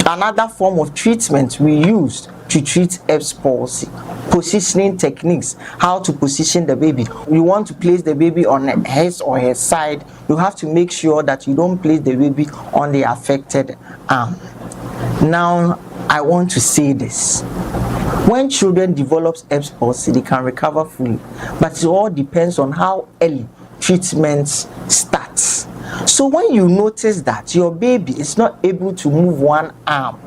another form of treatment we use to treat Erb's palsy. Positioning techniques, how to position the baby. You want to place the baby on his or her side, you have to make sure that you don't place the baby on the affected arm. Now, I want to say this. When children develop Erb's palsy, they can recover fully, but it all depends on how early treatment starts. So when you notice that your baby is not able to move one arm,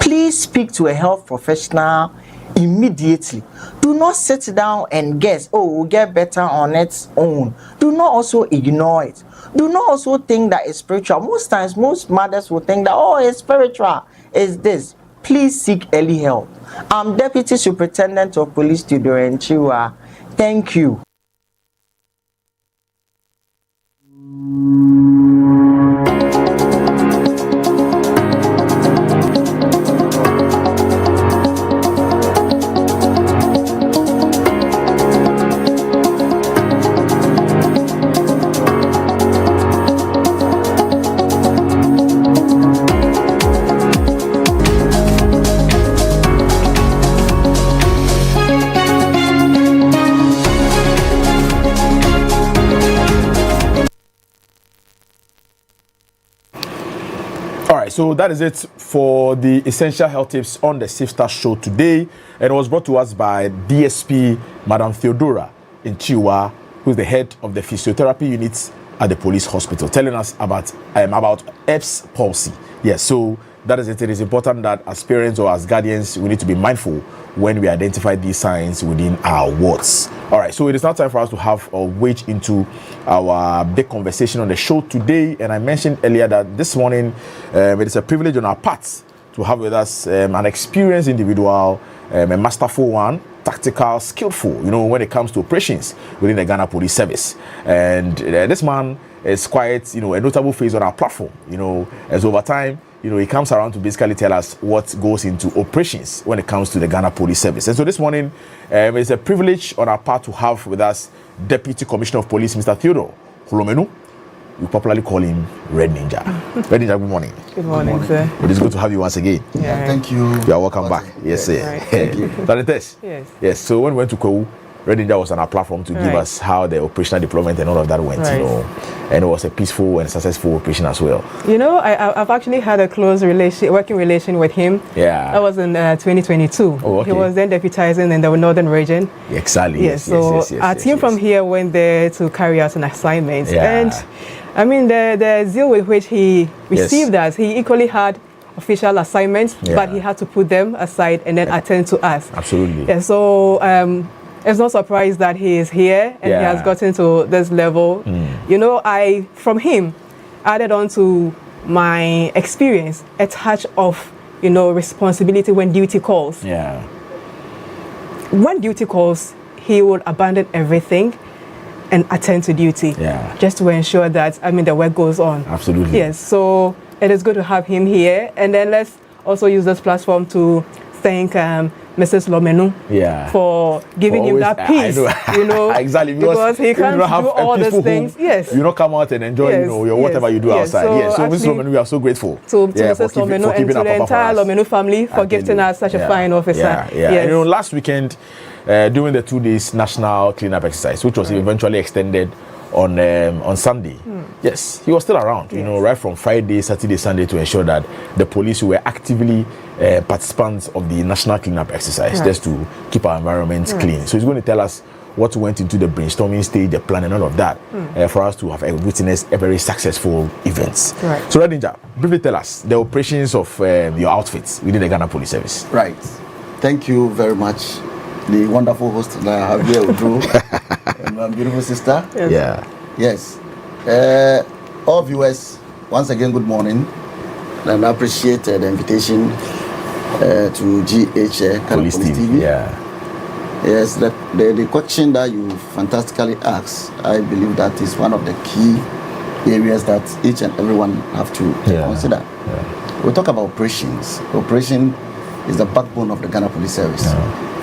please speak to a health professional immediately. Do not sit down and guess, oh, we'll get better on its own. Do not also ignore it. Do not also think that it's spiritual. Most times, most mothers will think that, oh, it's spiritual. It's this. Please seek early help. I'm Deputy Superintendent of Police Theodora Nchiwa. Thank you. so that is it for the essential health tips on the Safe Start show today. And it was brought to us by DSP Madam Theodora Nchiwa, who's the head of the physiotherapy unit at the police hospital, telling us about Erb's palsy. Yes, so that is it. It is important that as parents or as guardians, we need to be mindful when we identify these signs within our wards. All right, so it is now time for us to have a wade into our big conversation on the show today. And I mentioned earlier that this morning it is a privilege on our part to have with us an experienced individual, a masterful one, tactical, skillful, when it comes to operations within the Ghana Police Service. And this man is quite, a notable face on our platform, as over time, he comes around to basically tell us what goes into operations when it comes to the Ghana Police Service. And so this morning, it's a privilege on our part to have with us Deputy Commissioner of Police, Mr. Theodore Hulomenu. We popularly call him Red Ninja. Red Ninja, good morning. Good morning, sir. It is good to have you once again. Yeah, thank you. You are welcome back. Yes, sir. Right. Thank you. Yes. Yes. So when we went to Kwewu, Red Ninja was on our platform to give us how the operational deployment and all of that went, and it was a peaceful and successful operation as well. I've actually had a close working relation with him. Yeah. That was in 2022. Oh, okay. He was then deputizing in the northern region. Exactly. Yes. Our team from here went there to carry out an assignment. Yeah. And I mean, the zeal with which he received us, he equally had official assignments, but he had to put them aside and then attend to us. Absolutely. Yeah, so it's no surprise that he is here and he has gotten to this level. I, from him, added on to my experience a touch of, responsibility when duty calls. Yeah. When duty calls, he would abandon everything and attend to duty. Yeah. Just to ensure that, the work goes on. Absolutely. Yes, so it is good to have him here. And then let's also use this platform to thank Mrs. Lomenu for giving him that peace, exactly, because he can't do all these things. Yes, you don't come out and enjoy, your whatever you do outside. So Mrs. Lomenu, we are so grateful to Mrs. Lomenu and to the entire Lomenu family for gifting us such a fine officer. Yes. And last weekend, during the 2 days national cleanup exercise, which was eventually extended on Sunday. Yes, he was still around, right from Friday, Saturday, Sunday, to ensure that the police were actively participants of the national cleanup exercise, just to keep our environment clean. So he's going to tell us what went into the brainstorming stage, the plan, and all of that, for us to have witnessed a very successful event. Right. So, Red Ninja, briefly tell us the operations of your outfits within the Ghana Police Service. Right. Thank you very much, the wonderful host that I have here with you, and my beautiful sister. Yes. Yeah. Yes. All viewers, once again, good morning, and I appreciate the invitation to GH Police TV. Yeah. Yes, the question that you fantastically asked, I believe that is one of the key areas that each and everyone have to consider. Yeah. We talk about operations. Operation is the backbone of the Ghana Police Service.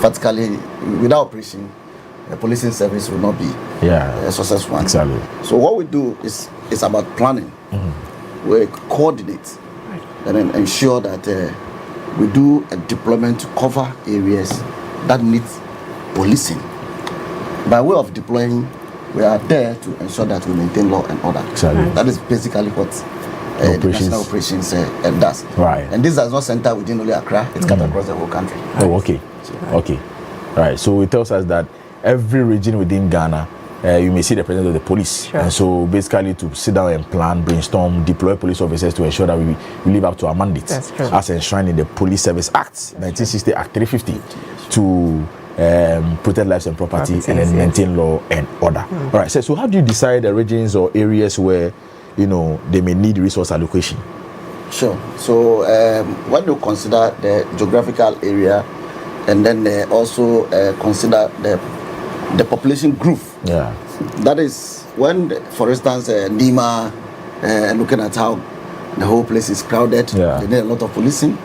Practically, without operation, the policing service will not be a successful one. Exactly. So what we do is about planning. We coordinate and then ensure that we do a deployment to cover areas that need policing. By way of deploying, we are there to ensure that we maintain law and order. Exactly. That is basically what the national operations does. Right. And this does not center within only Accra, it's cut across the whole country. Oh, okay. Okay. Right. So it tells us that every region within Ghana, you may see the presence of the police. Sure. And so basically to sit down and plan, brainstorm, deploy police officers to ensure that we live up to our mandate. That's true. As enshrined in the Police Service Act, 1960 Act 350, to protect lives and property and then maintain law and order. All right. So how do you decide the regions or areas where, they may need resource allocation? Sure. So when you consider the geographical area, and then also consider the population group. Yeah. That is when, for instance, Nima, looking at how the whole place is crowded, they need a lot of policing.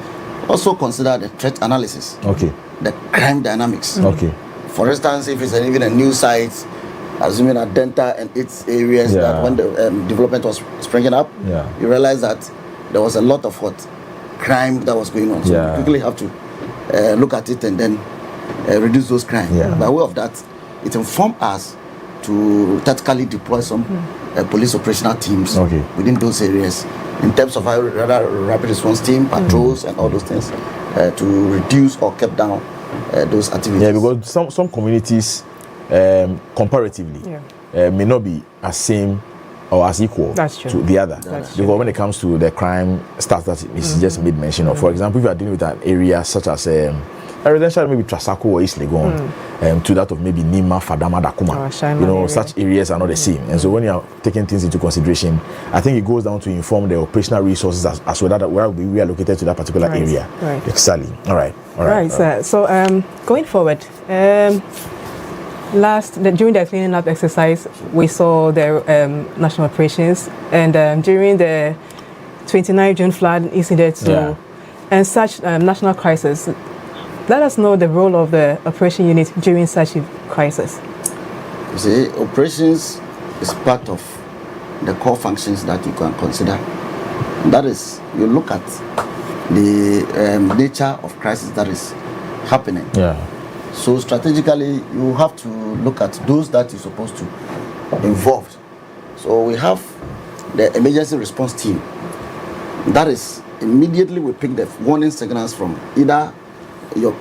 Also consider the threat analysis. Okay. The crime dynamics. Okay. For instance, if it's even a new site, assuming at Denta and its areas, that when the development was springing up, you realize that there was a lot of crime that was going on. So you quickly have to look at it and then reduce those crimes. By way of that, it informed us to tactically deploy some police operational teams within those areas in terms of rather rapid response team, patrols, and all those things to reduce or keep down those activities. Yeah, because some communities, comparatively, may not be as same or as equal to the other. Because when it comes to the crime stats that is just made mention of, for example, if you are dealing with an area such as a residential, maybe Trasacco or East Legon, to that of maybe Nima, Fadama, Dakuma, such areas are not the same. And so when you are taking things into consideration, I think it goes down to inform the operational resources as well that where we are located to that particular area. Exactly. All right. So going forward, during the cleaning up exercise, we saw the national operations, and during the 29 June flood incident and such national crisis. Let us know the role of the operation unit during such a crisis. You see, operations is part of the core functions that you can consider. That is, you look at the nature of crisis that is happening. So strategically, you have to look at those that you're supposed to involve. So we have the emergency response team. That is, immediately we pick the warning signals from either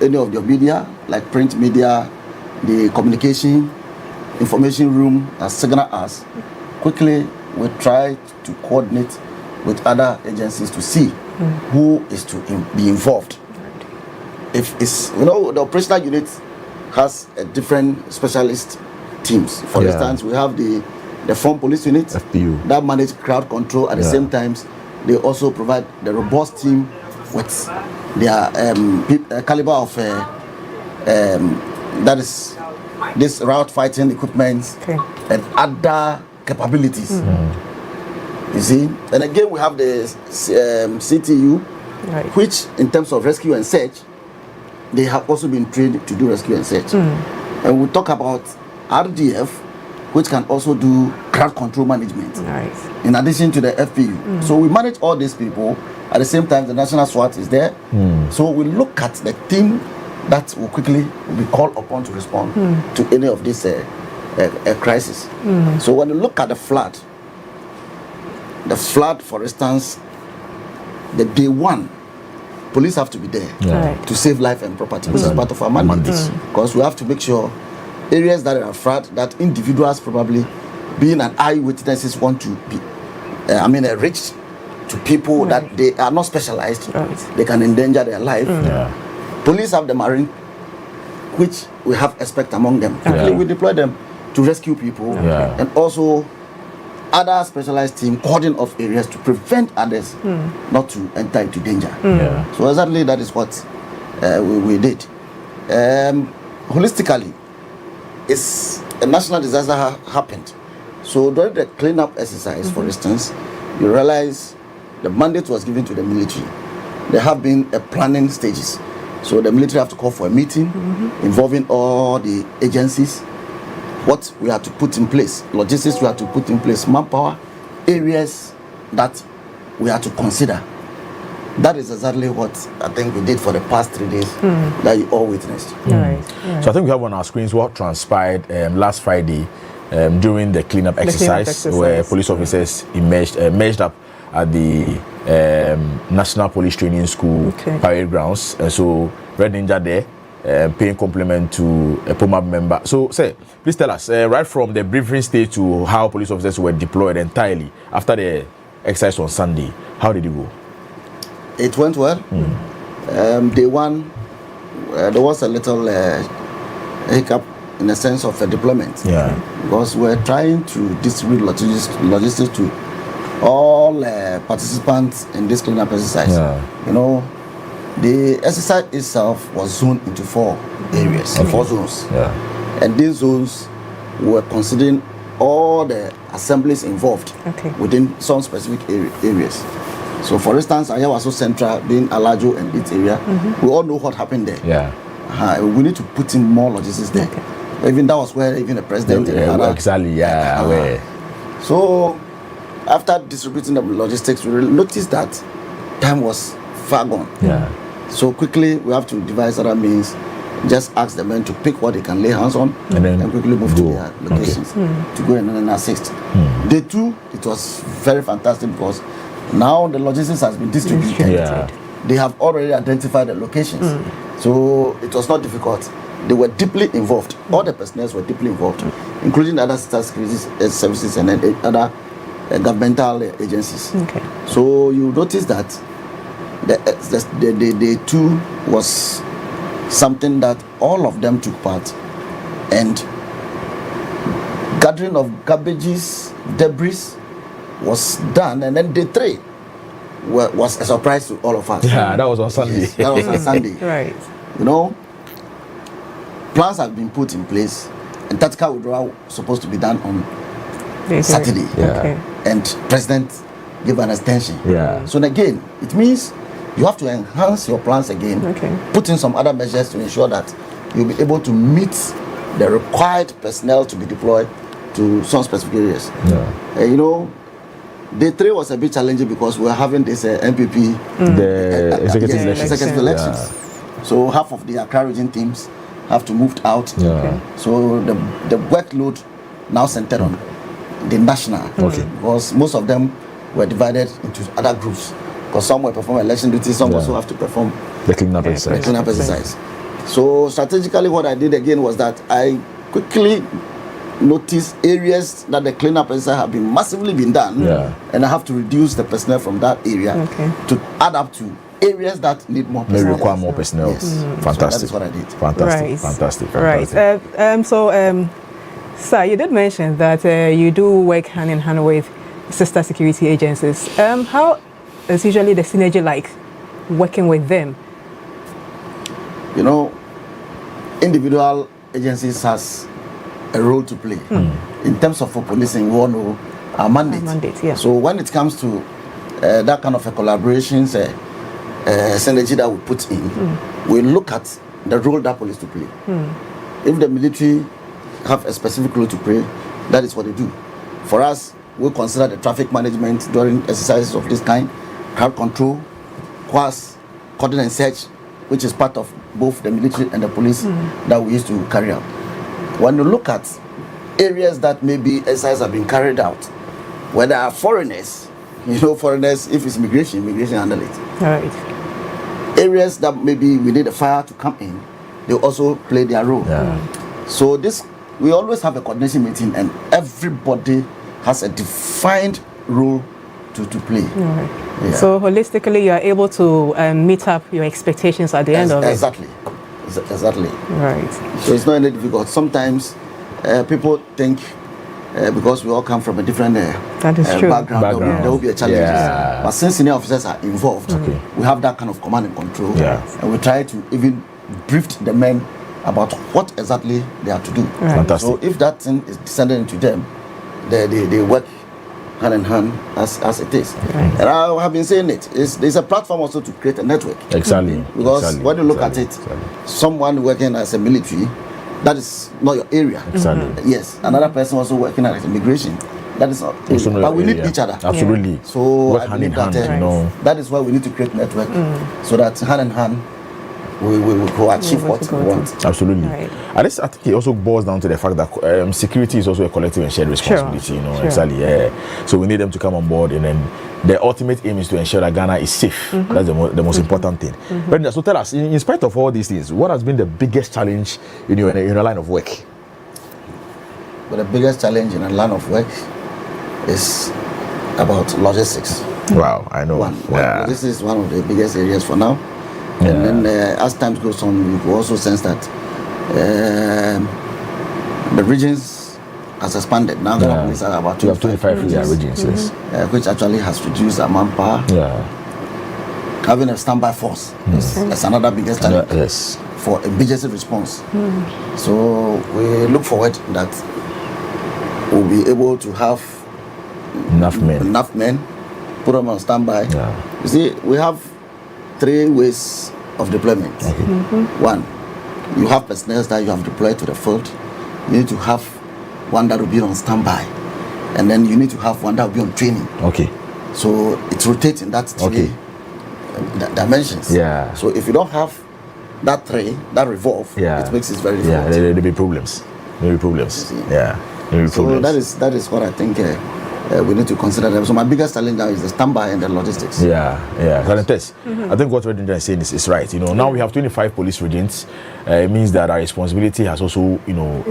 any of your media, like print media, the communication, information room, as signal us. Quickly, we try to coordinate with other agencies to see who is to be involved. If it's, the operational unit has a different specialist teams. For instance, we have the Front Police Unit FPU that manage crowd control. At the same time, they also provide the robust team with their caliber of that is this route fighting equipment and other capabilities. You see, and again we have the CTU, which in terms of rescue and search, they have also been trained to do rescue and search. And we talk about RDF, which can also do crowd control management, in addition to the FPU. So we manage all these people. At the same time, the National SWAT is there. So we look at the team that will quickly be called upon to respond to any of these crises. So when you look at the flood, for instance, the day one, police have to be there to save life and property, which is part of our mandate. Because we have to make sure areas that are flood, that individuals probably being an eyewitnesses want to be, reach to people that they are not specialized, they can endanger their life. Police have the marine, which we have expect among them. We deploy them to rescue people, and also other specialized team cordon off areas to prevent others not to enter into danger. So exactly that is what we did. Holistically, it's a national disaster happened. So during the cleanup exercise, for instance, you realize the mandate was given to the military. There have been a planning stages. So the military have to call for a meeting involving all the agencies. What we have to put in place, logistics we have to put in place, manpower, areas that we have to consider. That is exactly what I think we did for the past 3 days that you all witnessed. So I think we have on our screens what transpired last Friday during the cleanup exercise, where police officers emerged up at the National Police Training School parade grounds. And so Red Ninja there, paying compliment to a POMAB member. So, please tell us, right from the briefing stage to how police officers were deployed entirely after the exercise on Sunday, how did it go? It went well. Day one, there was a little hiccup in the sense of deployment. Because we're trying to distribute logistics to all participants in this cleanup exercise. The exercise itself was zoned into 4 areas, 4 zones. And these zones were considering all the assemblies involved within some specific areas. So for instance, Ayawaso Central being Alajo and its area, we all know what happened there. We need to put in more logistics there. Even that was where even the president So after distributing the logistics, we noticed that time was far gone. So quickly we have to devise other means. Just ask the men to pick what they can lay hands on and quickly move to their locations to go and assist. Day 2, it was very fantastic because Now the logistics has been distributed. Yeah. They have already identified the locations. So it was not difficult. They were deeply involved. All the personnel were deeply involved, including other security services and other governmental agencies. Okay. So you notice that the two was something that all of them took part, and gathering of garbages, debris was done, and then day 3 was a surprise to all of us. Yeah, that was on Sunday. Yes, that was on Sunday. Right. You know, plans have been put in place, and tactical withdrawal was supposed to be done on Saturday. Yeah. Okay. And President gave an extension. Yeah. So again, it means you have to enhance your plans again. Okay. Put in some other measures to ensure that you'll be able to meet the required personnel to be deployed to some specific areas. Yeah. You know, day 3 was a bit challenging because we were having this MPP, the executive elections. Executive elections. So half of the Accra region teams have to move out. Yeah. Okay. So the workload now centered on the national. Okay. Because most of them were divided into other groups. Because some were performing election duties, some also have to perform the cleanup exercise. The cleanup exercise. So strategically, what I did again was that I quickly noticed areas that the cleanup exercise have been massively been done, and I have to reduce the personnel from that area to add up to areas that need more personnel. May require more personnel. Yes. Fantastic. So that is what I did. Fantastic. Fantastic. Right. Sir, you did mention that you do work hand in hand with sister security agencies. How is usually the synergy like working with them? You know, individual agencies has a role to play. In terms of policing, we all know our mandate. Yeah. So when it comes to that kind of a collaboration, synergy that we put in, we look at the role that police to play. If the military have a specific role to play, that is what they do. For us, we consider the traffic management during exercises of this kind, crowd control, QAS, cordon and search, which is part of both the military and the police that we used to carry out. When you look at areas that maybe exercises have been carried out, where there are foreigners, you know, foreigners, if it's migration handle it. All right. Areas that maybe we need a fire to come in, they also play their role. So we always have a coordination meeting, and everybody has a defined role to play. Right. Yeah. So holistically, you are able to meet up your expectations at the end of it. Exactly. Right. So it's not any difficult. Sometimes people think because we all come from a different background, there will be a challenge. Yeah. But since senior officers are involved, we have that kind of command and control, and we try to even brief the men about what exactly they have to do. Right. Fantastic. So if that thing is descended into them, they work hand in hand as it is. Right. And I have been saying it. There's a platform also to create a network. Exactly. Because when you look at it, someone working as a military, that is not your area. Exactly. Yes. Another person also working as immigration. That is not. But we need each other. Absolutely. Yeah. So work I hand in believe hand, you know. that is why we need to create network, so that hand in hand we will achieve what we want. Absolutely. Right. And this, I think it also boils down to the fact that security is also a collective and shared responsibility. You know, exactly. Yeah. So we need them to come on board, and then the ultimate aim is to ensure that Ghana is safe. That's the most important thing. But so tell us, in spite of all these things, what has been the biggest challenge in your line of work? But the biggest challenge in a line of work is about logistics. Wow, I know. This is one of the biggest areas for now. And then as time goes on, we also sense that the regions has expanded. Now there are about 25 regions, yes. Which actually has reduced our manpower. Having a standby force is another biggest challenge for emergency response. So we look forward that we'll be able to have enough men, put them on standby. You see, we have 3 ways of deployment. One, you have personnel that you have deployed to the field. You need to have one that will be on standby, and then you need to have one that will be on training. So it rotates in that 3 dimensions. So if you don't have that 3 that revolve, it makes it very difficult. There'll be problems. Maybe problems. So that is what I think we need to consider them. So my biggest challenge now is the standby and the logistics. Yeah. I think what Red Ninja is saying is right. Now we have 25 police regions. It means that our responsibility has also,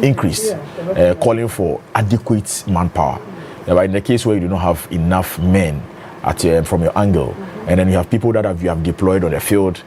increased, calling for adequate manpower. But in the case where you do not have enough men from your angle, and then you have people that you have deployed on the field,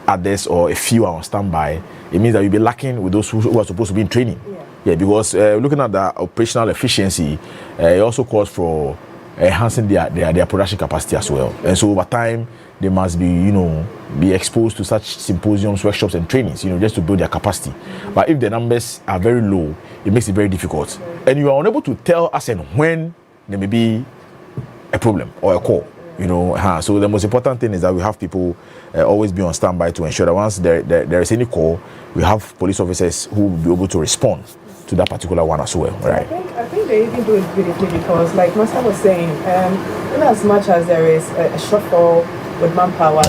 others or a few are on standby, it means that you'll be lacking with those who are supposed to be in training. Yeah, because looking at the operational efficiency, it also calls for enhancing their production capacity as well. And so over time, they must be exposed to such symposiums, workshops, and trainings, just to build their capacity. But if the numbers are very low, it makes it very difficult. And you are unable to tell us and when there may be a problem or a call. So the most important thing is that we have people always be on standby to ensure that once there is any call, we have police officers who will be able to respond to that particular one as well, right? I think they even do it beautifully because, like Master was saying, in as much as there is a shortfall with manpower,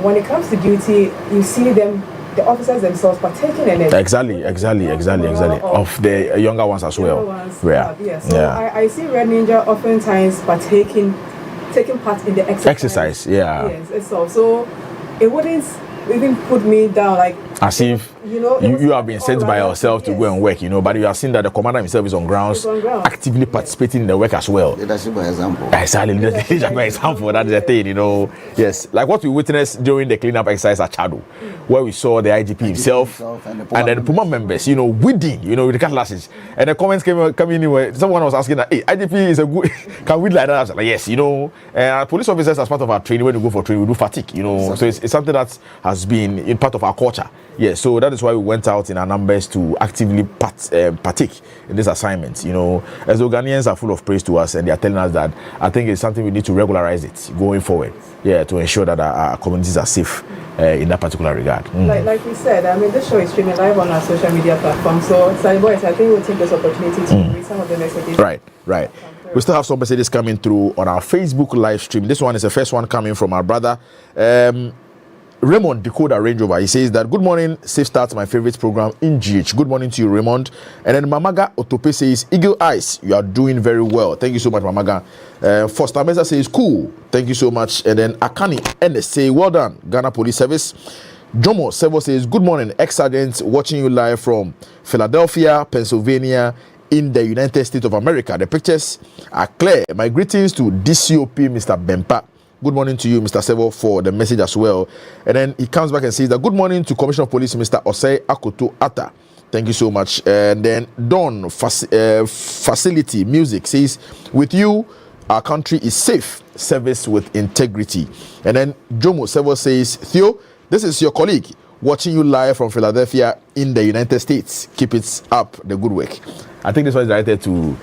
when it comes to duty, you see them, the officers themselves, partaking in it. Exactly. Of the younger ones as well. So I see Red Ninja oftentimes taking part in the exercise. Yes, so it wouldn't even put me down like as if you have been sent by yourself to go and work, but you have seen that the commander himself is on grounds, actively participating in the work as well. Leadership by example. Exactly, leadership by example. That's the thing, Yes, like what we witnessed during the cleanup exercise at Chado, where we saw the IGP himself and then the Puma members, weeding, with the cutlasses. And the comments coming in where someone was asking that, hey, IGP is a good, can weed like that? I was like, yes, and police officers, as part of our training, when we go for training, we do fatigue, So it's something that has been in part of our culture. Yes, so that is why we went out in our numbers to actively partake in this assignment. As the Ghanaians are full of praise to us, and they are telling us that I think it's something we need to regularize it going forward. Yeah, to ensure that our communities are safe in that particular regard. Like we said, this show is streaming live on our social media platform. So, Sally Boys, I think we'll take this opportunity to read some of the messages. Right. We still have some messages coming through on our Facebook live stream. This one is the first one coming from our brother. Raymond Dakota Range Rover. He says that good morning, Safe Start, my favorite program in GH. Good morning to you, Raymond. And then Mamaga Otope says, Eagle Eyes, you are doing very well. Thank you so much, Mamaga. Foster Mesa says, cool. Thank you so much. And then Akani NSA, well done, Ghana Police Service. Jomo Sevo says, good morning, ex-sergeant, watching you live from Philadelphia, Pennsylvania, in the United States of America. The pictures are clear. My greetings to DCOP, Mr. Bempa. Good morning to you, Mr. Sevo, for the message as well. And then he comes back and says that good morning to Commissioner of Police, Mr. Osei Akoto Atta. Thank you so much. And then Don Facility Music says, with you, our country is safe, service with integrity. And then Jomo Sevo says, Theo, this is your colleague watching you live from Philadelphia in the United States. Keep it up, the good work. I think this one is related to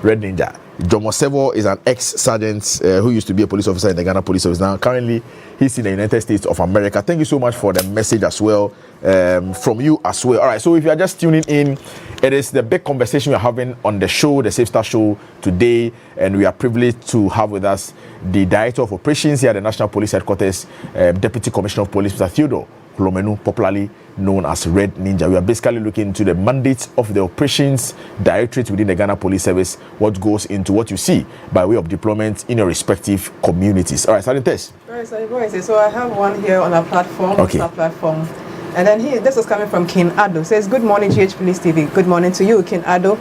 Red Ninja. Jomo Sevo is an ex-sergeant who used to be a police officer in the Ghana Police Service. Now, currently, he's in the United States of America. Thank you so much for the message as well, from you as well. All right, so if you are just tuning in, it is the big conversation we're having on the show, the Safe Start Show today, and we are privileged to have with us the Director of Operations here at the National Police Headquarters, Deputy Commissioner of Police, Mr. Theodore Kulomenu, popularly known as Red Ninja. We are basically looking into the mandate of the Operations Directorate within the Ghana Police Service, what goes into what you see by way of deployment in your respective communities. All right, Salintes. All right, so I have one here on our platform, our platform. And then this is coming from King Ado. Says, good morning, GH Police TV. Good morning to you, King Ado.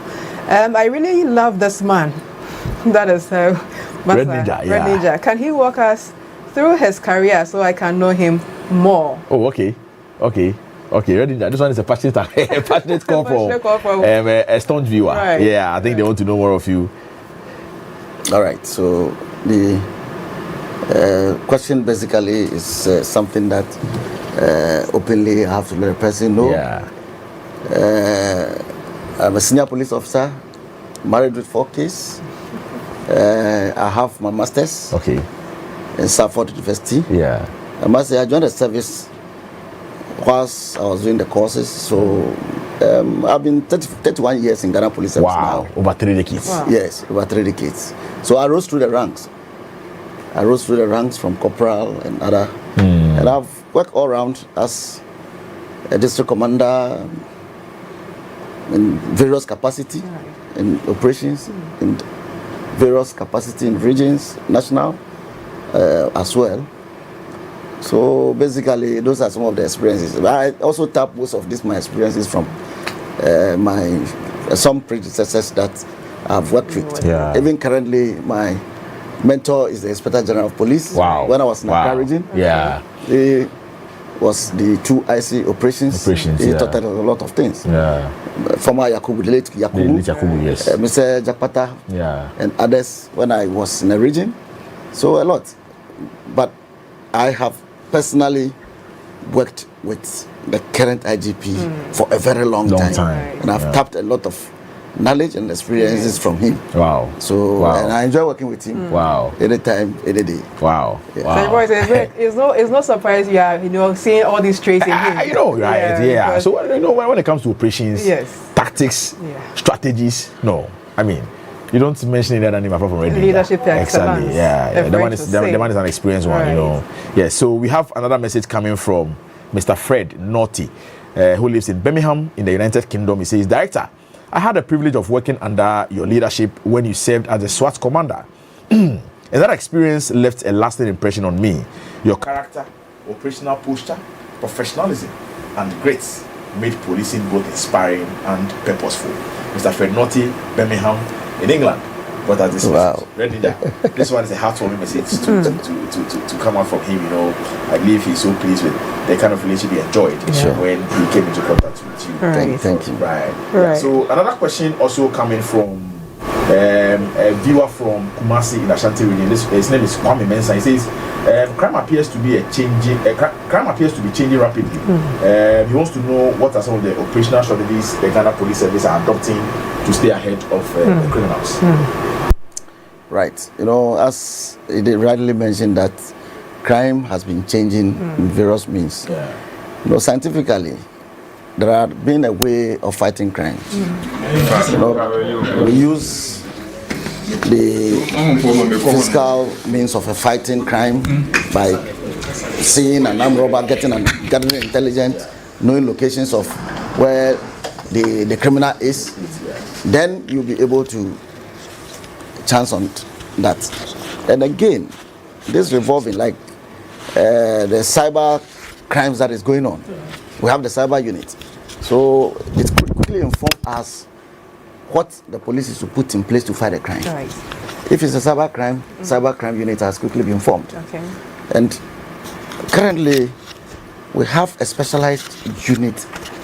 I really love this man. That is Red Ninja. Red Ninja. Can he walk us through his career so I can know him more? Oh, okay. Red Ninja. This one is a passionate call from a staunch viewer. Right. Yeah, I think they want to know more of you. All right. So the question basically is something that openly I have to let the person know. Yeah. I'm a senior police officer, married with 4 kids. I have my master's. In Stafford University. Yeah. I must say I joined the service whilst I was doing the courses. So I've been 31 years in Ghana Police Service now. Over 3 decades. Wow. Yes, over 3 decades. So I rose through the ranks. From corporal and other. And I've worked all around as a district commander in various capacity in operations and various capacity in regions, national as well. So basically, those are some of the experiences. But I also tap most of my experiences from some predecessors that I've worked with. Yeah. Even currently, my mentor is the Inspector General of Police. Wow. When I was in Accra region, yeah, he was the 2 IC operations. He taught us a lot of things. Yeah. Former Yakubu, the late Yakubu, yes. Mr. Jakpata, and others when I was in the region. So a lot. But I have personally worked with the current IGP for a very long time. And I've tapped a lot of knowledge and experiences from him. Wow. So and I enjoy working with him. Wow. Anytime, any day. Wow. Yeah. Wow. So it's no surprise you are seeing all these traits in him. Right? Yeah. So when it comes to operations, tactics, strategies, no. I mean, you don't mention any other name apart from leadership excellence. Exactly. Yeah. The man is an experienced one. Yes. So we have another message coming from Mr. Fred Naughty, who lives in Birmingham in the United Kingdom. He says, Director, I had the privilege of working under your leadership when you served as a SWAT commander. And that experience left a lasting impression on me. Your character, operational posture, professionalism, and grace made policing both inspiring and purposeful. Mr. Fred Naughty, Birmingham, in England. What are this? Wow. This one is a heartwarming message to come out from him. I believe he's so pleased with the kind of relationship he enjoyed when he came into contact with you. Thank you. Right. Yeah. So another question also coming from a viewer from Kumasi in Ashanti region. His name is Kwame Mensah. He says crime appears to be changing rapidly. He wants to know what are some of the operational strategies the Ghana Police Service are adopting to stay ahead of the criminals. Right. As he rightly mentioned that crime has been changing in various means. Scientifically, there has been a way of fighting crime. We use the physical means of fighting crime by seeing an armed robber, gathering intelligence, knowing locations of where the criminal is. Then you'll be able to chance on that. And again, this revolving like the cyber crimes that is going on. We have the cyber unit. So it quickly informs us what the police is to put in place to fight a crime. Right. If it's a cyber crime unit has quickly been formed. Okay. And currently, we have a specialized unit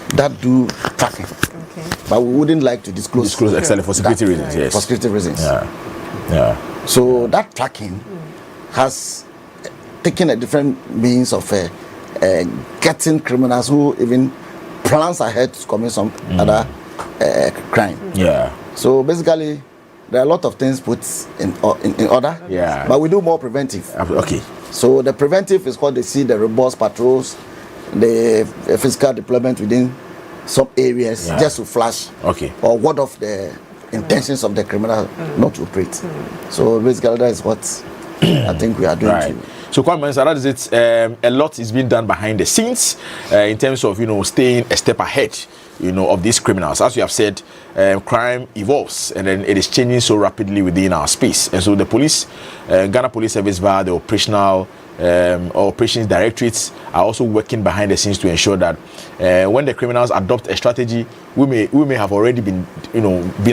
that do tracking. Okay. But we wouldn't like to disclose exactly for security reasons. Yes. For security reasons. Yeah. So that tracking has taken a different means of getting criminals who even plans ahead to commit some other crime. Yeah. So basically, there are a lot of things put in order. Yeah. But we do more preventive. Okay. So the preventive is what they see the robust patrols, the physical deployment within some areas just to flash. Okay. Or ward off the intentions of the criminal not to operate. So basically, that is what I think we are doing. Right. So Kwame Mensah, that is it. A lot is being done behind the scenes in terms of staying a step ahead of these criminals. As you have said, crime evolves and then it is changing so rapidly within our space. And so the police, Ghana Police Service via the operational operations directorates are also working behind the scenes to ensure that when the criminals adopt a strategy, we may have already been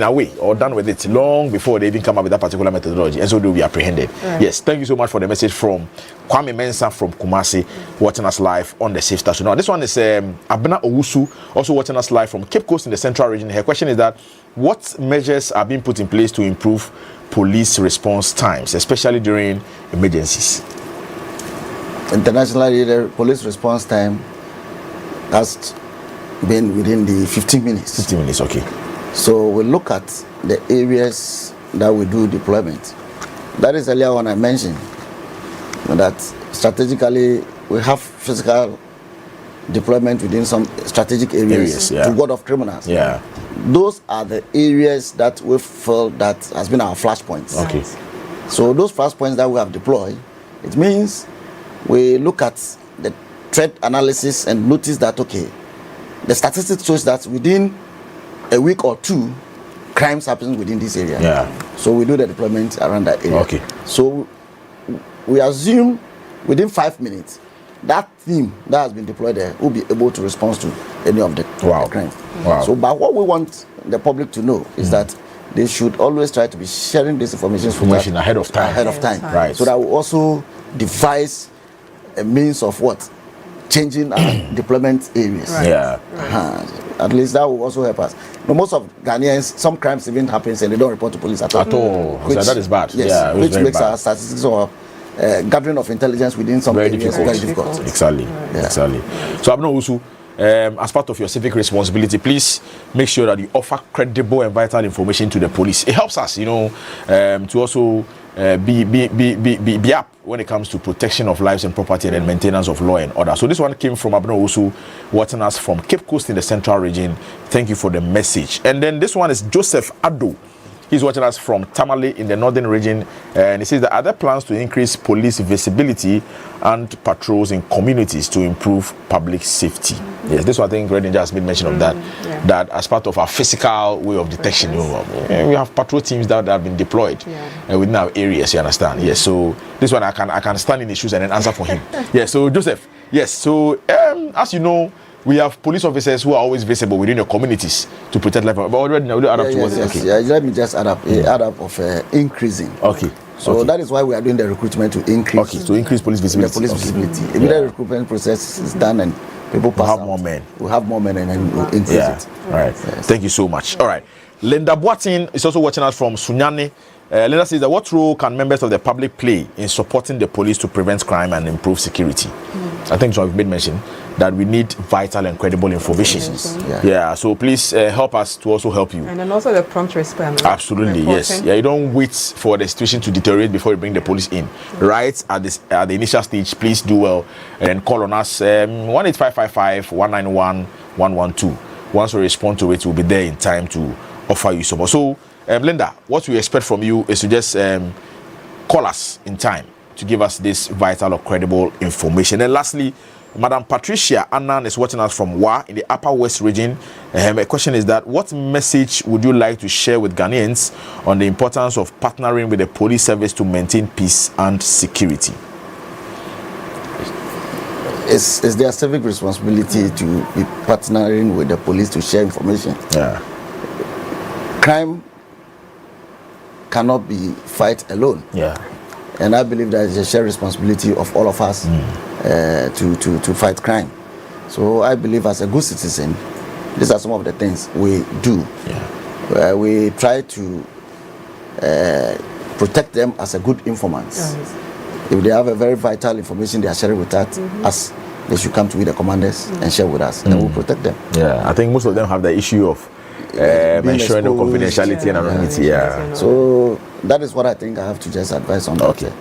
away or done with it long before they even come up with that particular methodology, and so they will be apprehended. Right. Yes, thank you so much for the message from Kwame Mensah from Kumasi, watching us live on the Safe Station. Now this one is Abena Owusu, also watching us live from Cape Coast in the Central Region. Her question is that what measures are being put in place to improve police response times, especially during emergencies? Internationally, the police response time has been within the 15 minutes. 15 minutes, okay. So we look at the areas that we do deployment. That is earlier when I mentioned that strategically we have physical deployment within some strategic areas to ward off criminals. Yeah. Those are the areas that we feel that has been our flashpoints. Okay. So those flashpoints that we have deployed, it means we look at the threat analysis and notice that, okay, the statistics shows that within a week or two, crimes happen within this area. Yeah. So we do the deployment around that area. Okay. So we assume within 5 minutes, that team that has been deployed there will be able to respond to any of the crimes. Wow. So, but what we want the public to know is that they should always try to be sharing this information ahead of time. Right. So that we also devise a means of what? Changing our deployment areas. Right. Yeah. At least that will also help us. Now, most of Ghanaians, some crimes even happens and they don't report to police at all. Which, so that is bad. Yes, yeah, which makes bad. our statistics or gathering of intelligence within some areas very difficult. Exactly. Exactly. So Abno Usu, as part of your civic responsibility, please make sure that you offer credible and vital information to the police. It helps us, to also be up when it comes to protection of lives and property and maintenance of law and order. So this one came from Abno Usu, watching us from Cape Coast in the Central Region. Thank you for the message. And then this one is Joseph Ado. He's watching us from Tamale in the Northern Region, and he says that other plans to increase police visibility and patrols in communities to improve public safety. Yes, this one I think Red Ninja has made mention of that. Yeah. That as part of our physical way of detection, we have patrol teams that have been deployed within our areas. You understand? Yes. So this one I can stand in his shoes and then answer for him. Yes. So Joseph. Yes. So as you know, we have police officers who are always visible within your communities to protect life. But already now we add up to what? Okay. Yeah, let me just add up. Add up of increasing. Okay. So that is why we are doing the recruitment to increase. Okay. To increase police visibility. The police visibility. If the recruitment process is done and people pass we'll have more men. We'll have more men and then we'll increase it. Right. Yes. Thank you so much. All right. Linda Boatin is also watching us from Sunyani. Linda says that what role can members of the public play in supporting the police to prevent crime and improve security? I think so. I've made mention that we need vital and credible information. So please help us to also help you. And then also the prompt response. Absolutely, yes. Yeah, you don't wait for the situation to deteriorate before you bring the police in. Right at the initial stage, please do well and call on us 18555 191 112. Once we respond to it, we'll be there in time to offer you support. So, Linda, what we expect from you is to just call us in time to give us this vital or credible information. And lastly, Madam Patricia Annan is watching us from Wa in the Upper West region. A question is that what message would you like to share with Ghanaians on the importance of partnering with the police service to maintain peace and security? It's their civic responsibility to be partnering with the police to share information. Yeah. Crime cannot be fight alone. Yeah. And I believe that it's a shared responsibility of all of us to fight crime. So I believe as a good citizen, these are some of the things we do. Yeah. We try to protect them as a good informants. If they have a very vital information they are sharing with us, they should come to the commanders and share with us, and we'll protect them. Yeah, I think most of them have the issue of ensuring the confidentiality and anonymity. So that is what I think I have to just advise on. Okay.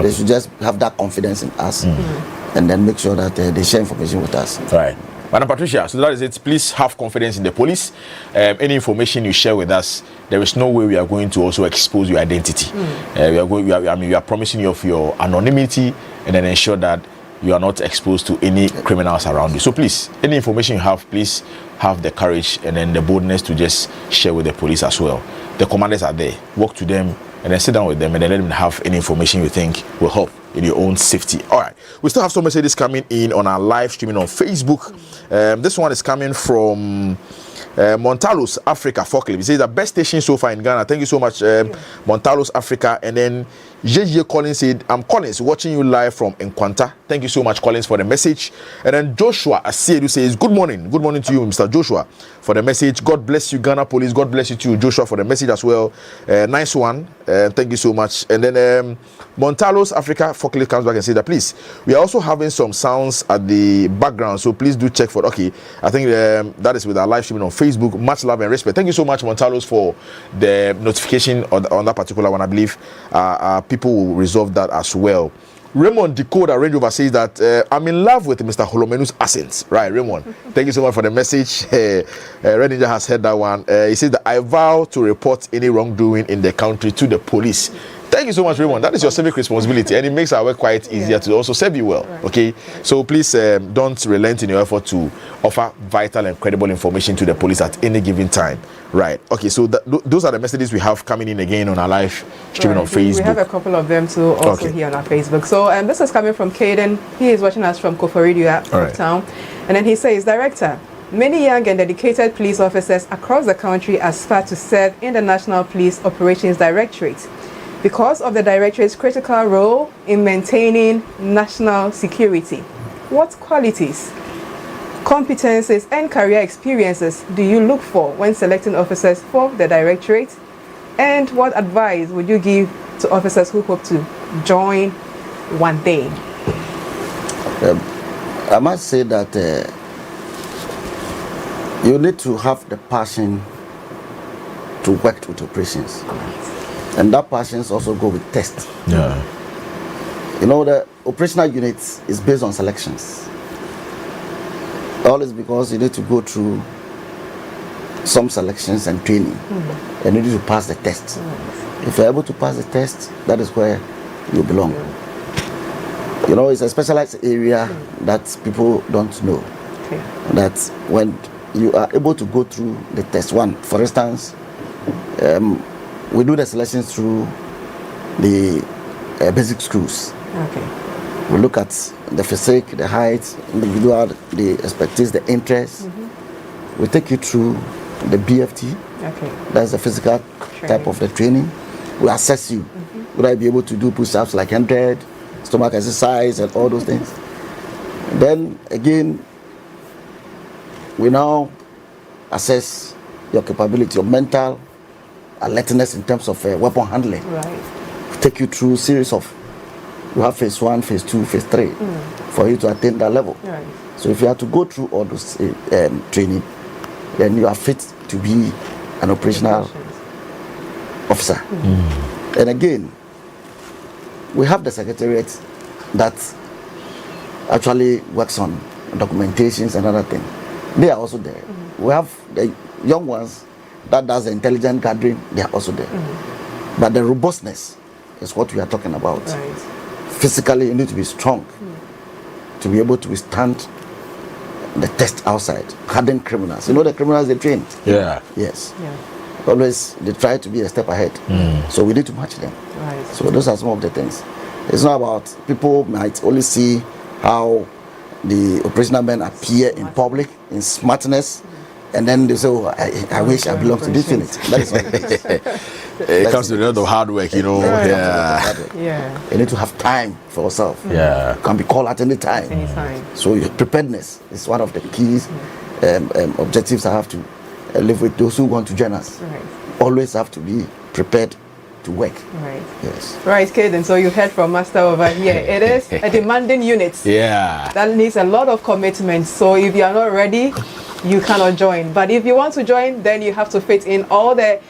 They should just have that confidence in us, and then make sure that they share information with us. Right. Madam Patricia, so that is it. Please have confidence in the police. Any information you share with us, there is no way we are going to also expose your identity. We are promising you of your anonymity and then ensure that you are not exposed to any criminals around you. So please, any information you have, please have the courage and then the boldness to just share with the police as well. The commanders are there. Walk to them and then sit down with them and then let them have any information you think will help in your own safety. All right. We still have some messages coming in on our live streaming on Facebook. This one is coming from Montalos Africa Folklore. He says the best station so far in Ghana. Thank you so much, Montalos Africa. And then JJ Collins said, I'm Collins, watching you live from Nkwanta. Thank you so much, Collins, for the message. And then Joshua Asiedu says, good morning. Good morning to you, Mr. Joshua, for the message. God bless you, Ghana Police. God bless you too, Joshua, for the message as well. Nice one. Thank you so much. And then Montalos Africa Folklore comes back and says that, please, we are also having some sounds at the background, so please do check for it. Okay, I think that is with our live streaming on Facebook. Much love and respect. Thank you so much, Montalos, for the notification on that particular one. I believe people will resolve that as well. Raymond Decoder Range Rover says that I'm in love with Mr. Holomenu's accent. Right, Raymond. Thank you so much for the message. Red Ninja has heard that one. He says that I vow to report any wrongdoing in the country to the police. Thank you so much, Raymond. That is your civic responsibility, and it makes our work quite easier to also serve you well. Okay, so please don't relent in your effort to offer vital and credible information to the police at any given time. Right. Okay. So those are the messages we have coming in again on our live streaming on Facebook. We have a couple of them too also here on our Facebook. So this is coming from Caden. He is watching us from Koforidua town, and then he says, Director, many young and dedicated police officers across the country aspire to serve in the National Police Operations Directorate because of the Directorate's critical role in maintaining national security. What qualities, competencies and career experiences do you look for when selecting officers for the Directorate? And what advice would you give to officers who hope to join one day? I must say that you need to have the passion to work with operations. And that passion also go with tests. Yeah. You know, the operational units is based on selections. All is because you need to go through some selections and training. And you need to pass the test. If you're able to pass the test, that is where you belong. You know, it's a specialized area that people don't know. That when you are able to go through the test, one, for instance, we do the selections through the basic schools. We look at the physique, the height, individual, the expertise, the interest. We take you through the BFT. That's the physical type of the training. We assess you. Would I be able to do push-ups like 100, stomach exercise, and all those things? Then again, we now assess your capability, your mental alertness in terms of weapon handling. Take you through a series of, you have phase 1, phase 2, phase 3 for you to attain that level. So if you have to go through all those training, then you are fit to be an operational officer. And again, we have the secretariat that actually works on documentations and other things. They are also there. We have the young ones that does the intelligence gathering, they are also there. But the robustness is what we are talking about. Physically, you need to be strong to be able to withstand the test outside. Hardened criminals. You know the criminals they train? Yes. Always they try to be a step ahead. So we need to match them. So those are some of the things. It's not about, people might only see how the operational men appear in public, in smartness, and then they say, oh, I wish I belonged to this unit. That is what it is. It comes to a lot of hard work, you know. You need to have time for yourself. You can be called at any time. So your preparedness is one of the keys objectives I have to live with those who want to join us. Always have to be prepared to work. Right, Caden. So you heard from Master over here. It is a demanding unit. That needs a lot of commitment. So if you are not ready, you cannot join. But if you want to join, then you have to fit in all the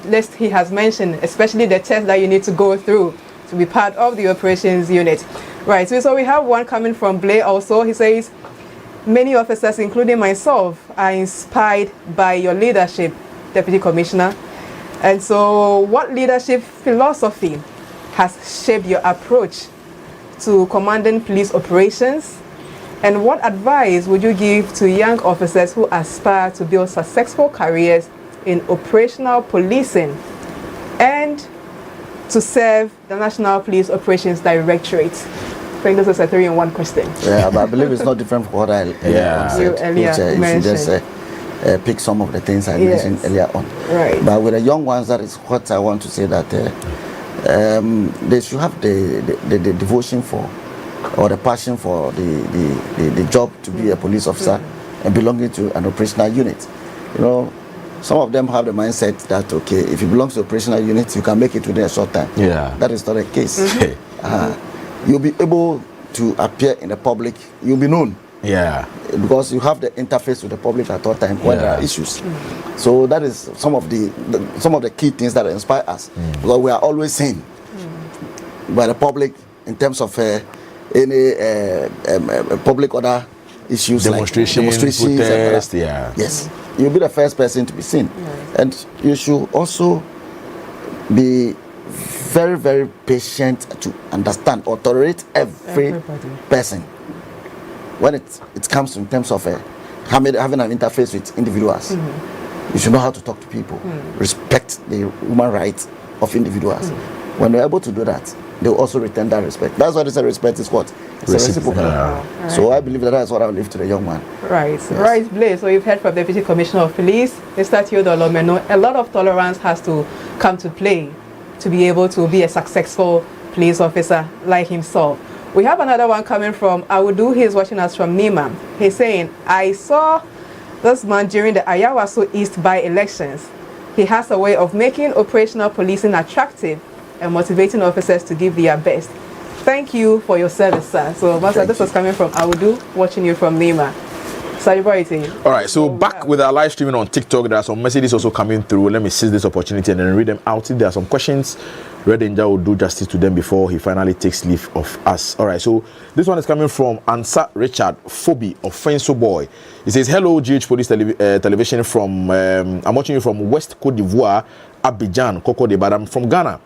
list he has mentioned, especially the test that you need to go through to be part of the operations unit. Right, so we have one coming from Blair also. He says, many officers, including myself, are inspired by your leadership, Deputy Commissioner. And so what leadership philosophy has shaped your approach to commanding police operations? And what advice would you give to young officers who aspire to build successful careers in operational policing and to serve the National Police Operations Directorate? I think this is a 3-in-1 question. But I believe it's not different from what I said. You just pick some of the things I mentioned earlier on. But with the young ones, that is what I want to say, that they should have the devotion for, or the passion for the job to be a police officer and belonging to an operational unit. You know, some of them have the mindset that, okay, if you belong to operational unit, you can make it within a short time. That is not the case. You'll be able to appear in the public, you'll be known. Because you have the interface with the public at all times when there are issues. So that is some of the key things that inspire us. Because we are always seen by the public in terms of any public order issues, demonstrations, protest, yes, you'll be the first person to be seen. And you should also be very, very patient to understand or tolerate every person when it comes in terms of having an interface with individuals. You should know how to talk to people, respect the human rights of individuals. When they're able to do that, they will also return that respect. That's why they say respect is what? It's a reciprocal. Right. So I believe that is what I will leave to the young man. Right, yes. Right, Blaze. So you've heard from Deputy Commissioner of Police, Mr. Theodore Lomeno. A lot of tolerance has to come to play to be able to be a successful police officer like himself. We have another one coming from Awudu. He's watching us from Nima. He's saying, I saw this man during the Ayawaso East by-elections. He has a way of making operational policing attractive and motivating officers to give their best. Thank you for your service, sir. So, Master, this was coming from Awudu, watching you from Nima. All right, so back with our live streaming on TikTok, there are some messages also coming through. Let me seize this opportunity and then read them out. If there are some questions, Red Danger will do justice to them before he finally takes leave of us. All right, so this one is coming from Ansa Richard Phoebe of Fenso Boy. He says, hello, GH Police Television from, I'm watching you from West Cote d'Ivoire, Abidjan, Coco de Badam, from Ghana.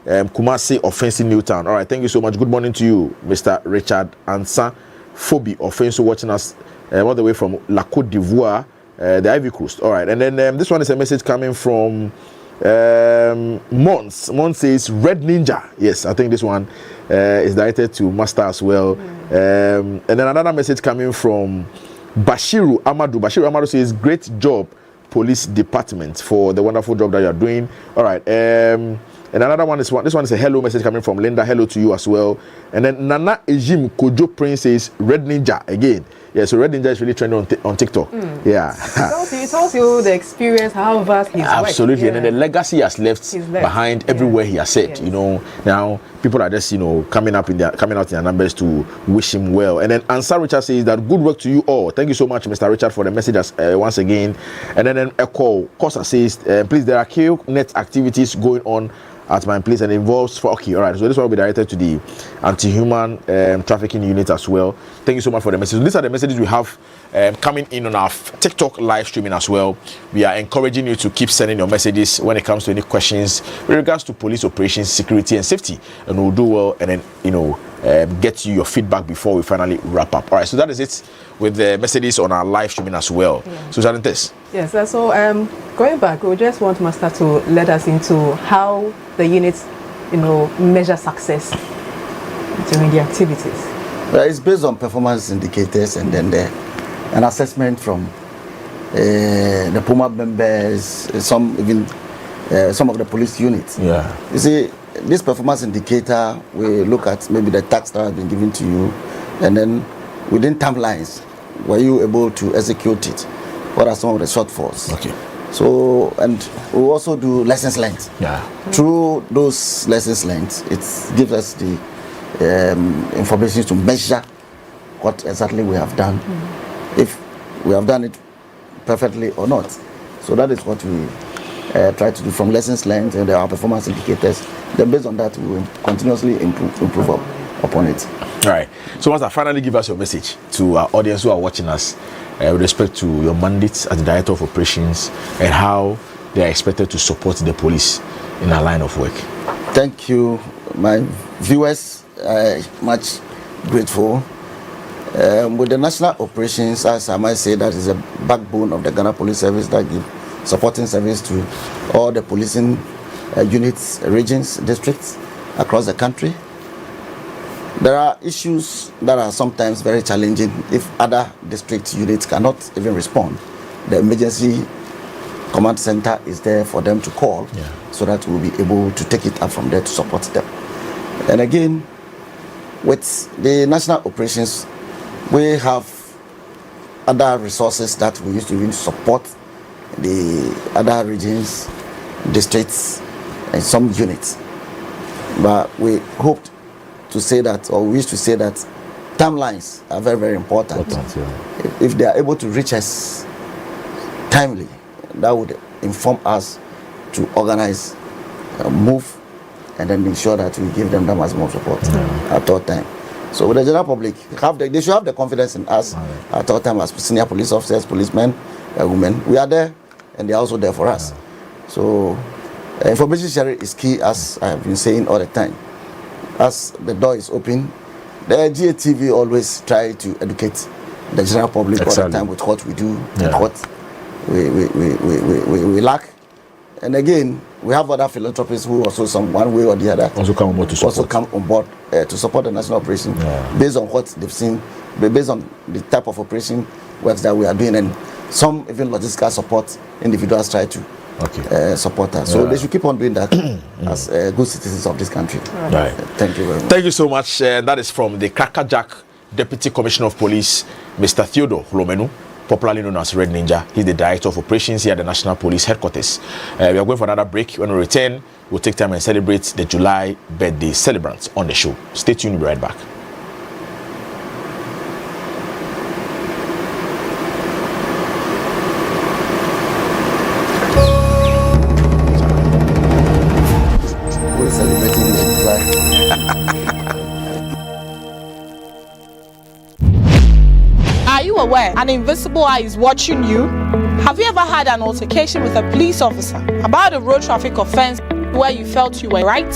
Kumasi Offensive Newtown. All right, thank you so much. Good morning to you, Mr. Richard Ansa Phoebe of Fenso, watching us all the way from La Côte d'Ivoire, the Ivory Coast. All right, and then this one is a message coming from Mons. Mons says Red Ninja. Yes, I think this one is directed to Master as well. And then another message coming from Bashiru Amadou. Bashiru Amadou says, great job, police department, for the wonderful job that you are doing. All right. And another one is this one is a hello message coming from Linda. Hello to you as well. And then Nana Ejim Kojo Prince says Red Ninja again. Yeah, so Red Ninja is really trending on TikTok. Yeah. It tells you the experience, how vast he's absolutely, worked. And then the legacy he has left behind everywhere he has said. You know, now people are just coming out in their numbers to wish him well. And then Ansar Richard says that good work to you all. Thank you so much, Mr. Richard, for the message once again. And then Echo Kosa says, please, there are KNet activities going on at my place and involves all right, so this one will be directed to the anti-human trafficking unit as well. Thank you so much for the message. So these are the messages we have coming in on our TikTok live streaming as well. We are encouraging you to keep sending your messages when it comes to any questions with regards to police operations, security and safety, and we'll do well and then get you your feedback before we finally wrap up. All right, so that is it with the messages on our live streaming as well. So Janentes. Yes, so going back, we just want Master to let us into how the units, measure success during the activities. Well, it's based on performance indicators and then an assessment from the PUMA members, some of the police units. Yeah. You see, this performance indicator, we look at maybe the task that has been given to you, and then within timelines, were you able to execute it? What are some of the shortfalls? Okay. So, and we also do lessons learned. Yeah. Through those lessons learned, it gives us the information to measure what exactly we have done, if we have done it perfectly or not. So that is what we try to do from lessons learned and our performance indicators. Then based on that, we will continuously improve upon it. All right. So once I finally give us your message to our audience who are watching us with respect to your mandates as the Director of Operations and how they are expected to support the police in our line of work. Thank you, my viewers. Much grateful. With the national operations, as I might say, that is a backbone of the Ghana Police Service that gives supporting service to all the policing units, regions, districts across the country. There are issues that are sometimes very challenging if other district units cannot even respond. The emergency command center is there for them to call, so that we'll be able to take it up from there to support them. And again, with the national operations, we have other resources that we use to even support the other regions, districts, and some units. But we hoped to say that, or we wish to say that timelines are very, very important. If they are able to reach us timely, that would inform us to organize, move, and then ensure that we give them that maximum support at all time. So with the general public, they should have the confidence in us at all time as senior police officers, policemen, women. We are there, and they are also there for us. So information sharing is key, as I have been saying all the time. As the door is open, the GATV always try to educate the general public all the time with what we do and what we lack. And again, we have other philanthropists who also, some one way or the other, also come on board to support the national operation based on what they've seen, based on the type of operation works that we are doing, and some even logistical support individuals try to support us. So they should keep on doing that as good citizens of this country. Right. Thank you very much. Thank you so much. That is from the Crackerjack Deputy Commissioner of Police, Mr. Theodore Lomenu, popularly known as Red Ninja. He's the Director of Operations here at the National Police Headquarters. We are going for another break. When we return, we'll take time and celebrate the July birthday celebrants on the show. Stay tuned, we'll be right back. We're celebrating the July. Are you aware an invisible eye is watching you? Have you ever had an altercation with a police officer about a road traffic offense where you felt you were right?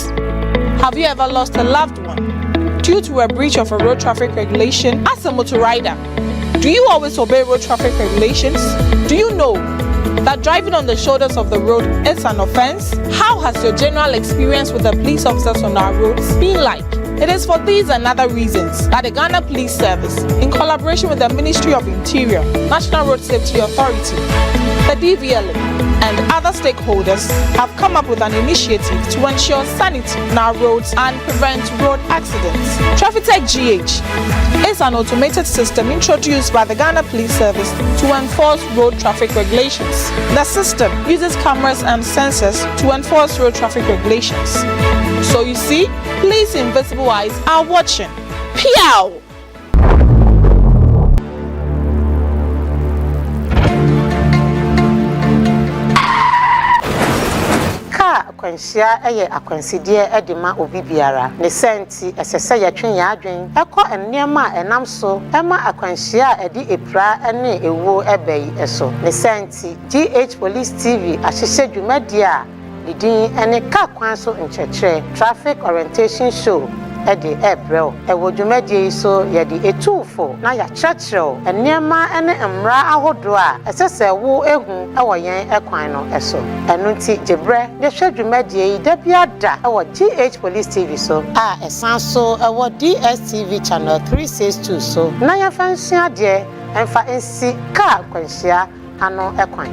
Have you ever lost a loved one due to a breach of a road traffic regulation as a motor rider? Do you always obey road traffic regulations? Do you know that driving on the shoulders of the road is an offense? How has your general experience with the police officers on our roads been like? It is for these and other reasons that the Ghana Police Service, in collaboration with the Ministry of Interior, National Road Safety Authority, the DVLA, and other stakeholders, have come up with an initiative to ensure sanity on our roads and prevent road accidents. TrafficTech GH is an automated system introduced by the Ghana Police Service to enforce road traffic regulations. The system uses cameras and sensors to enforce road traffic regulations. So you see, police invisible eyes are watching. Piao! Akwanhyia ɛyɛ akwansideɛ ɛde ma obi biara ne sɛnti ɛsɛsɛ yɛtwe yɛadwen ɛkɔ nneɛma a ɛnam so ɛma akwanhyia a ɛde epra ɛne ewo ɛbɛyi ɛso ne sɛnti GH Police TV ahyehyɛ dwumadie a ne din ɛne kaa kwan so nkyerɛkyerɛ traffic orientation show ɛde ɛbrɛw ɛwɔ dwumadie yi so yɛde etufo na yɛakyerɛkyerɛw nneɛma ɛne mmara ahodoɔ a ɛsɛsɛ wo ehu ɛwɔ yɛn ɛkwan no ɛso ɛno nti gyebrɛ yɛhwɛ dwumadie yi da biada ɛwɔ GH Police TV so a ɛsan so ɛwɔ DSTV channel 362 so na yɛfa nsua deɛ ɛmfa nsi kaa kwanhyia ano ɛkwan.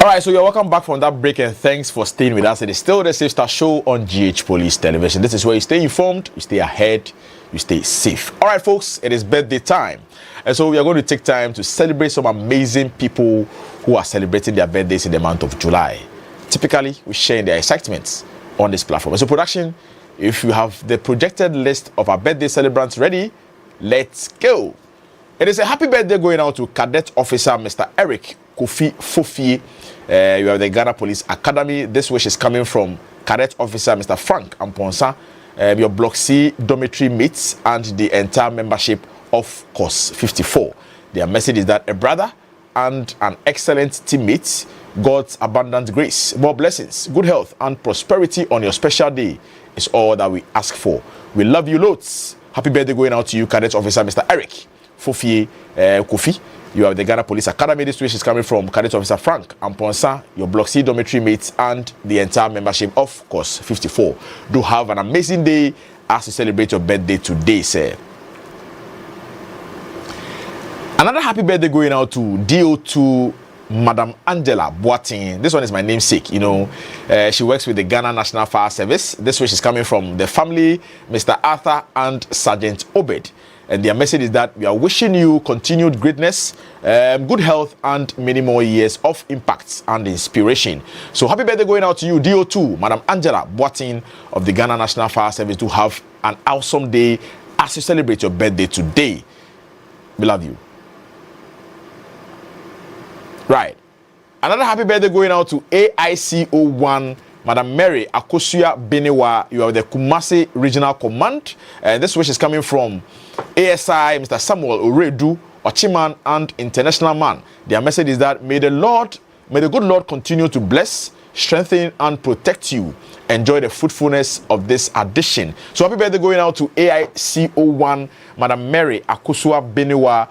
Alright, so you're welcome back from that break and thanks for staying with us. It is still the Safe Star Show on GH Police Television. This is where you stay informed, you stay ahead, you stay safe. Alright folks, it is birthday time. And so we are going to take time to celebrate some amazing people who are celebrating their birthdays in the month of July. Typically, we share their excitements on this platform. So production, if you have the projected list of our birthday celebrants ready, let's go. It is a happy birthday going out to Cadet Officer Mr. Eric Kofi Fofie. You have the Ghana Police Academy. This wish is coming from Cadet Officer Mr. Frank Amponsa, your Block C dormitory mates, and the entire membership of Course 54. Their message is that a brother and an excellent teammate, God's abundant grace, more blessings, good health, and prosperity on your special day is all that we ask for. We love you loads. Happy birthday going out to you, Cadet Officer Mr. Eric Fofie Kofi. You have the Ghana Police Academy. This wish is coming from Cadet Officer Frank Amponsa, your Block C dormitory mates, and the entire membership of Course 54. Do have an amazing day as you celebrate your birthday today, sir. Another happy birthday going out to DO2 Madam Angela Boating. This one is my namesake. You know, she works with the Ghana National Fire Service. This wish is coming from the family, Mr. Arthur and Sergeant Obed. And their message is that we are wishing you continued greatness, good health, and many more years of impact and inspiration. So happy birthday going out to you, DO2, Madam Angela Boating of the Ghana National Fire Service. To have an awesome day as you celebrate your birthday today. We love you. Right. Another happy birthday going out to AICO1 Madam Mary Akosua Beniwa, you are the Kumasi Regional Command. This wish is coming from ASI, Mr. Samuel Oredu, Ochiman, and International Man. Their message is that may the good Lord continue to bless, strengthen, and protect you. Enjoy the fruitfulness of this addition. So happy birthday going out to AICO1, Madam Mary Akosua Beniwa.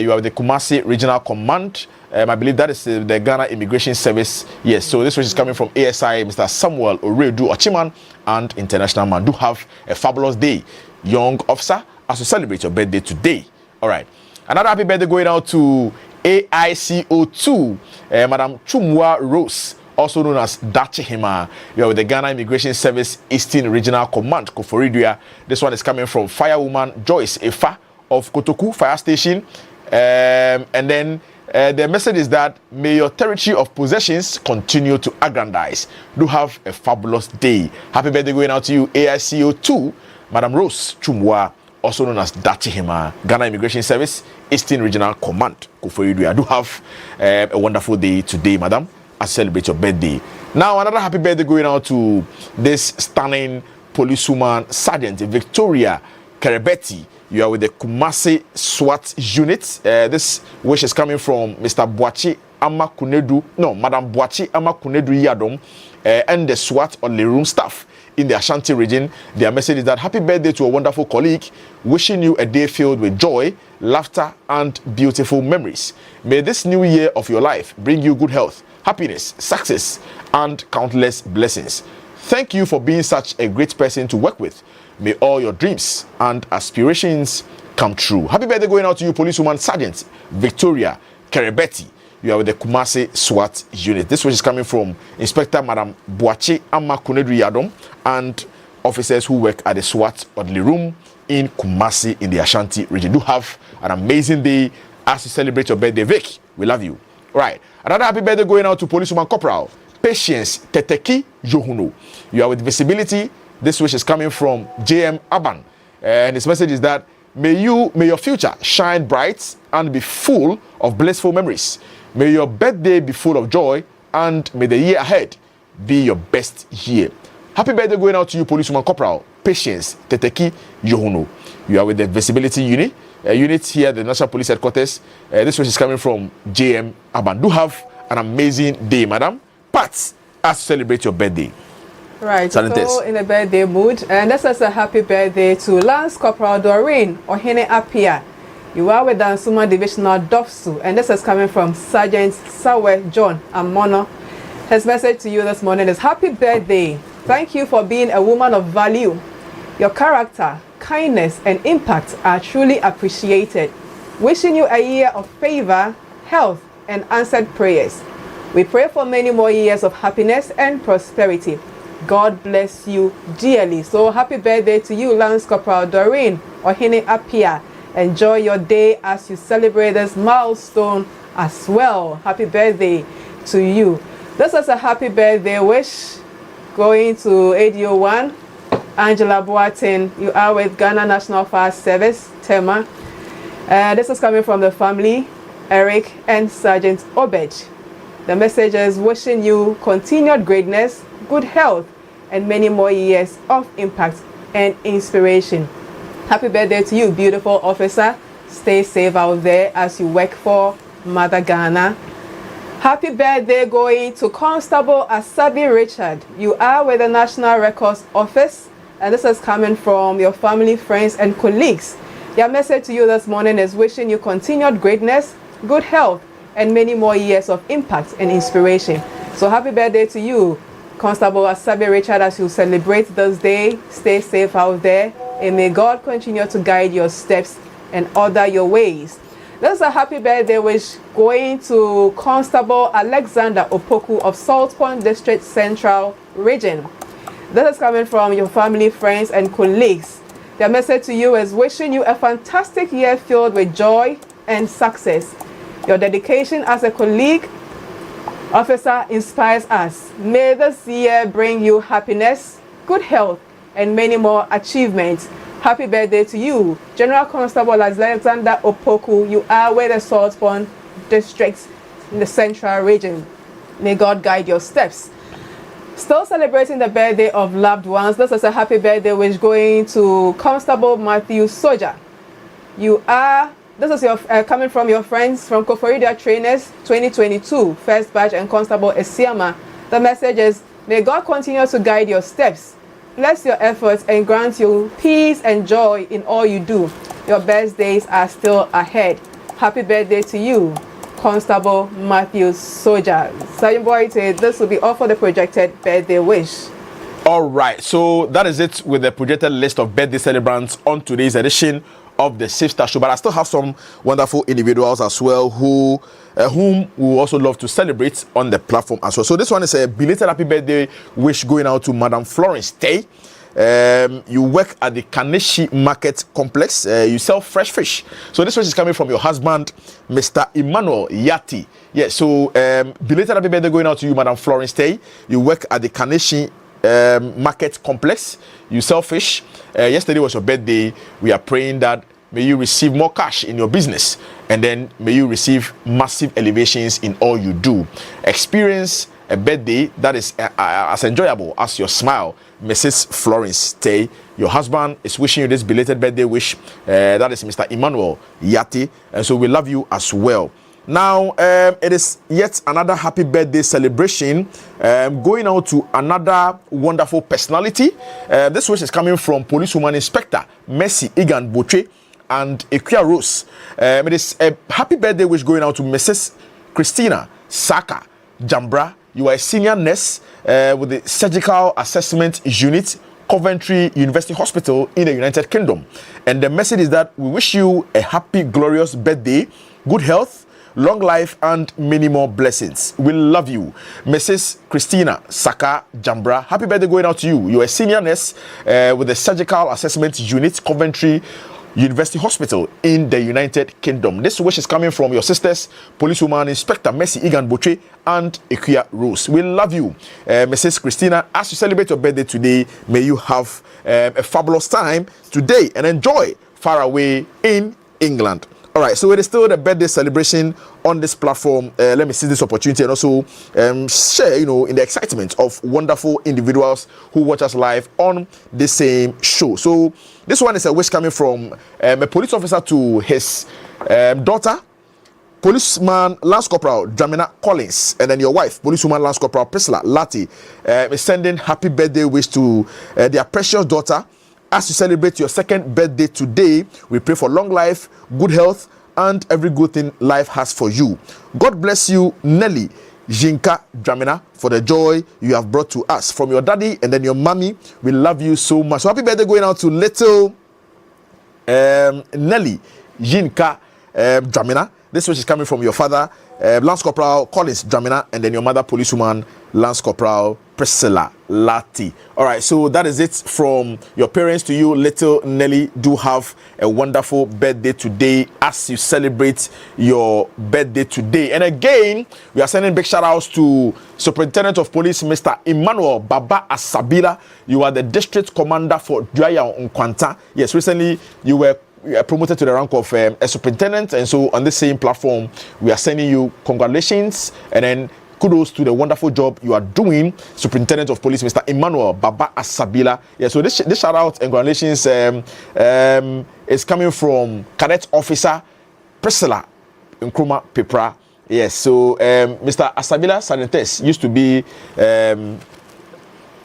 You are the Kumasi Regional Command. I believe that is the Ghana Immigration Service. Yes, so this wish is coming from ASI, Mr. Samuel Oredu Ochiman, and International Man. Do have a fabulous day, young officer, as you celebrate your birthday today. All right. Another happy birthday going out to AICO2, Madam Chumwa Rose, also known as Dachi Hima. You are with the Ghana Immigration Service Eastern Regional Command, Koforidua. This one is coming from Firewoman Joyce Efa of Kotoku Fire Station. And then the message is that may your territory of possessions continue to aggrandize. Do have a fabulous day. Happy birthday going out to you, AICO2, Madam Rose Chumwa, also known as Dachi Hima, Ghana Immigration Service Eastern Regional Command, Koforidua. Do have a wonderful day today, madam, as celebrate your birthday. Now, another happy birthday going out to this stunning policewoman, Sergeant Victoria Kerebeti. You are with the Kumasi SWAT unit. This wish is coming from Mr. Boachi Amakunedu, Madam Boachi Amakunedu Yadom, and the SWAT on the room staff in the Ashanti region. Their message is that happy birthday to a wonderful colleague, wishing you a day filled with joy, laughter, and beautiful memories. May this new year of your life bring you good health, happiness, success, and countless blessings. Thank you for being such a great person to work with. May all your dreams and aspirations come true. Happy birthday going out to you, policewoman Sergeant Victoria Kerebeti. You are with the Kumasi SWAT unit. This wish is coming from Inspector Madam Boachi Amakunedu Yadom and officers who work at the SWAT Orderly Room in Kumasi in the Ashanti region. Do have an amazing day as you celebrate your birthday, Vic. We love you. All right. Another happy birthday going out to Policewoman Corporal Patience Teteki Yohuno. You are with Visibility. This wish is coming from JM Aban. And his message is that may your future shine bright and be full of blissful memories. May your birthday be full of joy, and may the year ahead be your best year. Happy birthday going out to you, Policewoman Corporal Patience Teteki Yohuno. You are with the Visibility Unit here at the National Police Headquarters. This wish is coming from JM Aban. Do have an amazing day, madam. Pat, as you celebrate your birthday. Right, Salutes. So in a birthday mood, and this is a happy birthday to Lance Corporal Doreen Ohene Apia. You are with Dansuma Divisional Dofsu, and this is coming from Sergeant Sawe John Amono. His message to you this morning is happy birthday. Thank you for being a woman of value. Your character, kindness, and impact are truly appreciated. Wishing you a year of favor, health, and answered prayers. We pray for many more years of happiness and prosperity. God bless you dearly. So happy birthday to you, Lance Corporal Doreen Ohene Apia. Enjoy your day as you celebrate this milestone as well. Happy birthday to you. This is a happy birthday wish going to ADO1, Angela Boateng. You are with Ghana National Fire Service, Tema. This is coming from the family, Eric and Sergeant Obed. The message is wishing you continued greatness, good health, and many more years of impact and inspiration. Happy birthday to you, beautiful officer. Stay safe out there as you work for Mother Ghana. Happy birthday going to Constable Asabi Richard. You are with the National Records Office, and this is coming from your family, friends, and colleagues. Their message to you this morning is wishing you continued greatness, good health, and many more years of impact and inspiration. So happy birthday to you, Constable Asabi Richard, as you celebrate this day. Stay safe out there, and may God continue to guide your steps and order your ways. This is a happy birthday wish going to Constable Alexander Opoku of Salt Point District Central Region. This is coming from your family, friends, and colleagues. Their message to you is wishing you a fantastic year filled with joy and success. Your dedication as a colleague officer inspires us. May this year bring you happiness, good health, and many more achievements. Happy birthday to you, General Constable Alexander Opoku. You are with the Salt Point District in the Central Region. May God guide your steps. Still celebrating the birthday of loved ones. This is a happy birthday wish going to Constable Matthew Soja. This is your coming from your friends from Koforidia Trainers 2022 first batch and Constable Esiama. The message is, may God continue to guide your steps, bless your efforts, and grant you peace and joy in all you do. Your best days are still ahead. Happy birthday to you, Constable Matthew Soja. Sergeant Boy, this will be all for the projected birthday wish. All right, so that is it with the projected list of birthday celebrants on today's edition of the Safe Start Show. But I still have some wonderful individuals as well whom we also love to celebrate on the platform as well. So this one is a belated happy birthday wish going out to Madam Florence Tay. You work at the Kaneshi Market Complex. You sell fresh fish. So this wish is coming from your husband, Mr. Emmanuel Yati. Yeah, so belated happy birthday going out to you, Madam Florence Tay. You work at the Kaneshi Market Complex. You sell fish. Yesterday was your birthday. We are praying that may you receive more cash in your business, and then may you receive massive elevations in all you do. Experience a birthday that is as enjoyable as your smile. Mrs. Florence Tay, your husband is wishing you this belated birthday wish. That is Mr. Emmanuel Yati, and so we love you as well. Now, it is yet another happy birthday celebration going out to another wonderful personality. This wish is coming from Policewoman Inspector Mercy Igan Boche and Ekuya Rose. It is a happy birthday wish going out to Mrs. Christina Saka Jambra. You are a senior nurse with the Surgical Assessment Unit, Coventry University Hospital in the United Kingdom. And the message is that we wish you a happy, glorious birthday, good health, long life, and many more blessings. We love you, Mrs. Christina Saka Jambra. Happy birthday going out to you. You're a senior nurse with the Surgical Assessment Unit, Coventry University Hospital in the United Kingdom. This wish is coming from your sisters, Policewoman Inspector Mercy Igan Boche and Ekuya Rose. We love you, Mrs. Christina. As you celebrate your birthday today, may you have a fabulous time today and enjoy far away in England. All right, so it is still the birthday celebration on this platform. Let me seize this opportunity and also share, in the excitement of wonderful individuals who watch us live on the same show. So this one is a wish coming from a police officer to his daughter, Policeman Lance Corporal Dramina Collins, and then your wife, Policewoman Lance Corporal Priscilla Lati, is sending happy birthday wish to their precious daughter. As you celebrate your second birthday today, we pray for long life, good health, and every good thing life has for you. God bless you, Nelly Jinka Dramina, for the joy you have brought to us. From your daddy and then your mommy, we love you so much. So happy birthday going out to little Nelly Jinka Dramina. This wish is coming from your father, Lance Corporal Collins Dramina, and then your mother, Policewoman Lance Corporal Priscilla Lati. All right, so that is it from your parents to you, little Nelly. Do have a wonderful birthday today as you celebrate your birthday today. And again, we are sending big shout outs to Superintendent of Police, Mr. Emmanuel Baba Asabila. You are the district commander for Duaya Nkwanta. Yes, recently you were promoted to the rank of a superintendent, and so on the same platform we are sending you congratulations and then kudos to the wonderful job you are doing, Superintendent of Police Mr. Emmanuel Baba Asabila. Yeah, so this shout out and congratulations is coming from Cadet Officer Priscilla Nkrumah Pepra. Yes, so Mr. Asabila Sanentes used to be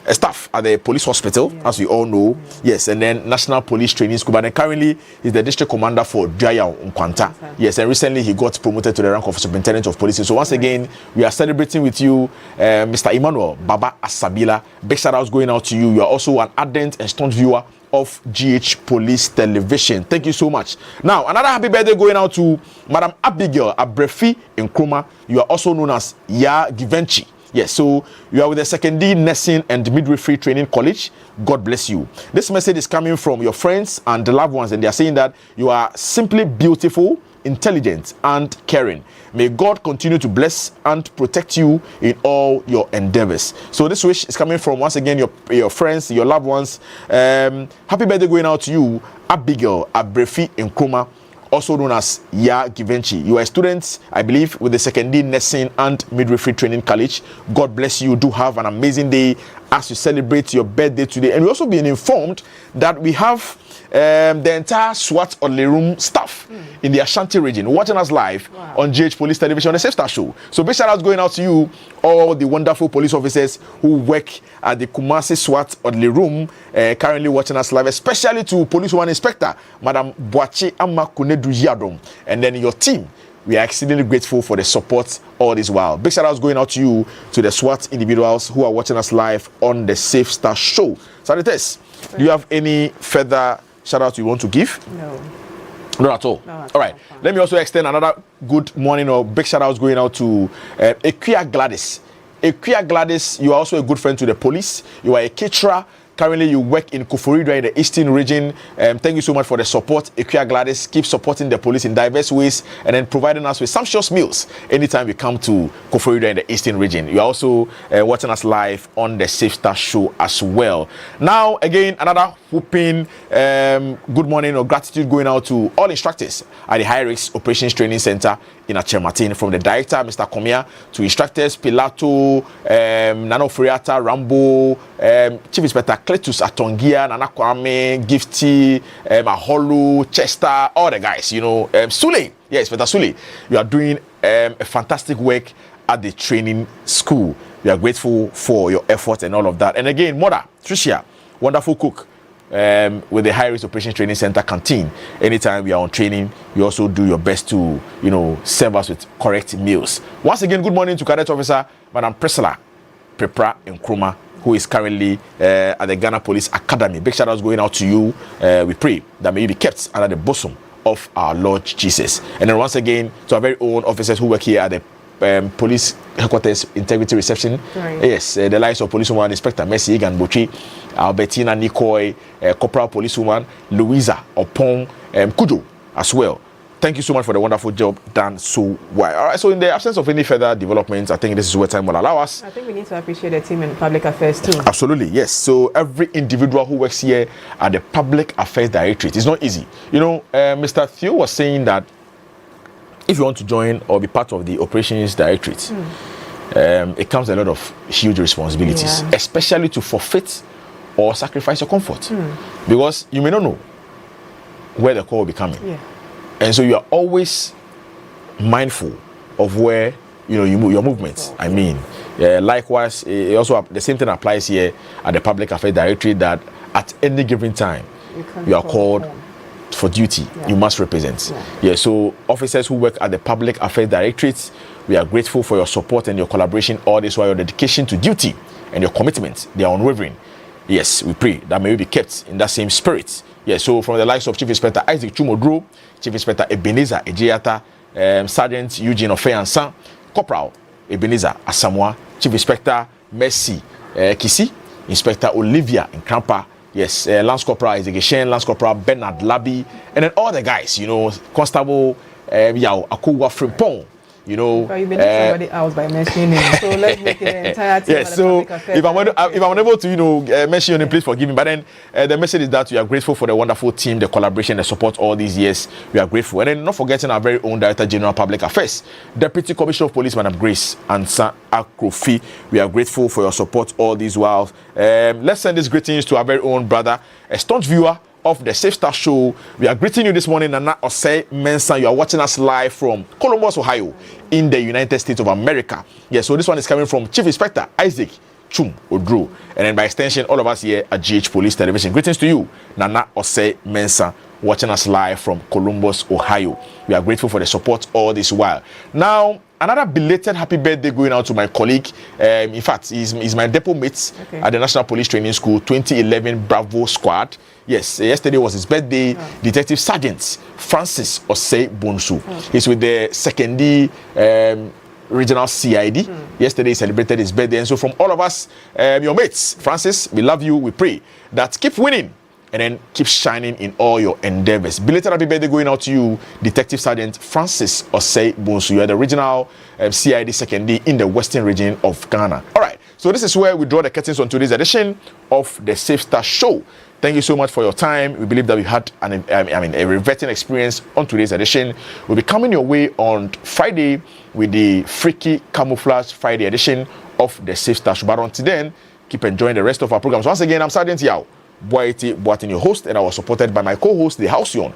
a staff at the police hospital, as we all know. Yes, and then National Police Training School, but then currently he's the district commander for Duaya Nkwanta. Yes, and recently he got promoted to the rank of Superintendent of Police. So once again, we are celebrating with you, Mr. Emmanuel Baba Asabila. Big shout outs going out to you. You are also an ardent and staunch viewer of GH Police Television. Thank you so much. Now, another happy birthday going out to Madam Abigail Abrefi Nkrumah. You are also known as Ya Givenchy. Yes, so you are with the Second D Nursing and Midwifery Training College. God bless you. This message is coming from your friends and the loved ones, and they are saying that you are simply beautiful, intelligent, and caring. May God continue to bless and protect you in all your endeavors. So this wish is coming from, once again, your friends, your loved ones. Happy birthday going out to you, Abigail Abrefi Nkrumah, also known as Ya Givenchy. You are a student, I believe, with the Secondary Nursing and Midwifery Training College. God bless you. Do have an amazing day as you celebrate your birthday today. And we also been informed that we have the entire SWAT Odley Room staff in the Ashanti region watching us live on GH Police Television on the Safe Star Show. So big shout out going out to you, all the wonderful police officers who work at the Kumasi SWAT Odley Room, currently watching us live, especially to Police One Inspector, Madam Boachi Amakunedu Yadom, and then your team. We are exceedingly grateful for the support all this while. Big shout outs going out to you, to the SWAT individuals who are watching us live on the Safe Star Show. Sanites, do you have any further shout out you want to give? No. Not at all. No, all right. Let me also extend another good morning or big shout outs going out to Equia Gladys. Equia Gladys, you are also a good friend to the police. You are a caterer. Currently, you work in Koforidua in the Eastern region. Thank you so much for the support. Equia Gladys, keep supporting the police in diverse ways and then providing us with sumptuous meals anytime we come to Koforidua in the Eastern region. You are also watching us live on the Safe Star Show as well. Now, again, another whooping good morning or gratitude going out to all instructors at the High Risk Operations Training Center in Achermatin, from the director, Mr. Komia, to instructors, Pilato, Nano Friata, Rambo, Chief Inspector Cletus Atongia, Nana Kwame, Gifty, Aholu, Chester, all the guys, you know, Sule, yes, Inspector Sule, you are doing a fantastic work at the training school. We are grateful for your effort and all of that. And again, Mother, Tricia, wonderful cook, with the High Risk Operations Training Center canteen. Anytime we are on training, you also do your best to, you know, serve us with correct meals. Once again, good morning to Cadet Officer Madam Priscilla Prepra Nkrumah, who is currently at the Ghana Police Academy. Big shout outs going out to you. We pray that may you be kept under the bosom of our Lord Jesus. And then once again, to our very own officers who work here at the Police Headquarters Integrity Reception. Right. Yes, the likes of Policewoman Inspector Mercy Egan Bochi, Albertina Nikoi, Corporal Policewoman Louisa Opon Kudo as well. Thank you so much for the wonderful job done so well. All right, so in the absence of any further developments, I think this is where time will allow us. I think we need to appreciate the team in public affairs too. Absolutely, yes. So every individual who works here at the Public Affairs Directorate, it's not easy. You know, Mr. Theo was saying that if you want to join or be part of the Operations Directorate, it comes a lot of huge responsibilities, especially to forfeit or sacrifice your comfort, because you may not know where the call will be coming. Yeah. And so you are always mindful of where, you know, you move, your movements. I mean, likewise, also the same thing applies here at the Public Affairs Directorate, that at any given time you are called for duty. You must represent. So officers who work at the Public Affairs Directorate, we are grateful for your support and your collaboration all this while. Your dedication to duty and your commitment, they are unwavering. Yes, we pray that may we be kept in that same spirit. So from the likes of Chief Inspector Isaac Chumodro, Chief Inspector Ebenezer Ejiata, Sergeant Eugene Ofeansan, Corporal Ebenezer Asamoah, Chief Inspector Mercy Kisi, Inspector Olivia Nkrampa, Lance Corporal Ezekiel, Lance Corporal Bernard Labi, and then all the guys, you know, Constable Yao Akuwa Frimpong, you know. But you've been somebody else by mentioning him, so let's make it the entire team. Yes, so if I'm unable to, you know, mention your name, please forgive me. But then the message is that we are grateful for the wonderful team, the collaboration, the support all these years. We are grateful. And then not forgetting our very own Director General Public Affairs, Deputy Commissioner of Police, Madam Grace Ansa Akrofi. We are grateful for your support all these while. Let's send these greetings to our very own brother, a staunch viewer of the Safe Star Show. We are greeting you this morning, Nana Osei Mensah. You are watching us live from Columbus, Ohio, in the United States of America. So this one is coming from Chief Inspector Isaac Chum Odro, and then by extension, all of us here at GH Police Television. Greetings to you, Nana Osei Mensah, watching us live from Columbus, Ohio. We are grateful for the support all this while. Now, another belated happy birthday going out to my colleague. In fact, he's my depot mate at the National Police Training School 2011 Bravo Squad. Yesterday was his birthday. Detective Sergeant Francis Osei Bonsu. He's with the Secondary Regional CID. Yesterday he celebrated his birthday. And so from all of us, your mates, Francis, we love you. We pray that keep winning and then keep shining in all your endeavors. Belated happy birthday going out to you, Detective Sergeant Francis Osei Bonsu. You are the Regional CID Secondary in the Western region of Ghana. All right. So this is where we draw the curtains on today's edition of the Safe Start Show. Thank you so much for your time. We believe that we had a riveting experience on today's edition. We'll be coming your way on Friday with the freaky camouflage Friday edition of the Safe Start Show. But until then, keep enjoying the rest of our programs. Once again, I'm Sergeant Yao Boatin, your host, and I was supported by my co-host, the Halcyon,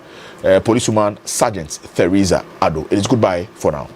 policewoman Sergeant Theresa Addo. It is goodbye for now.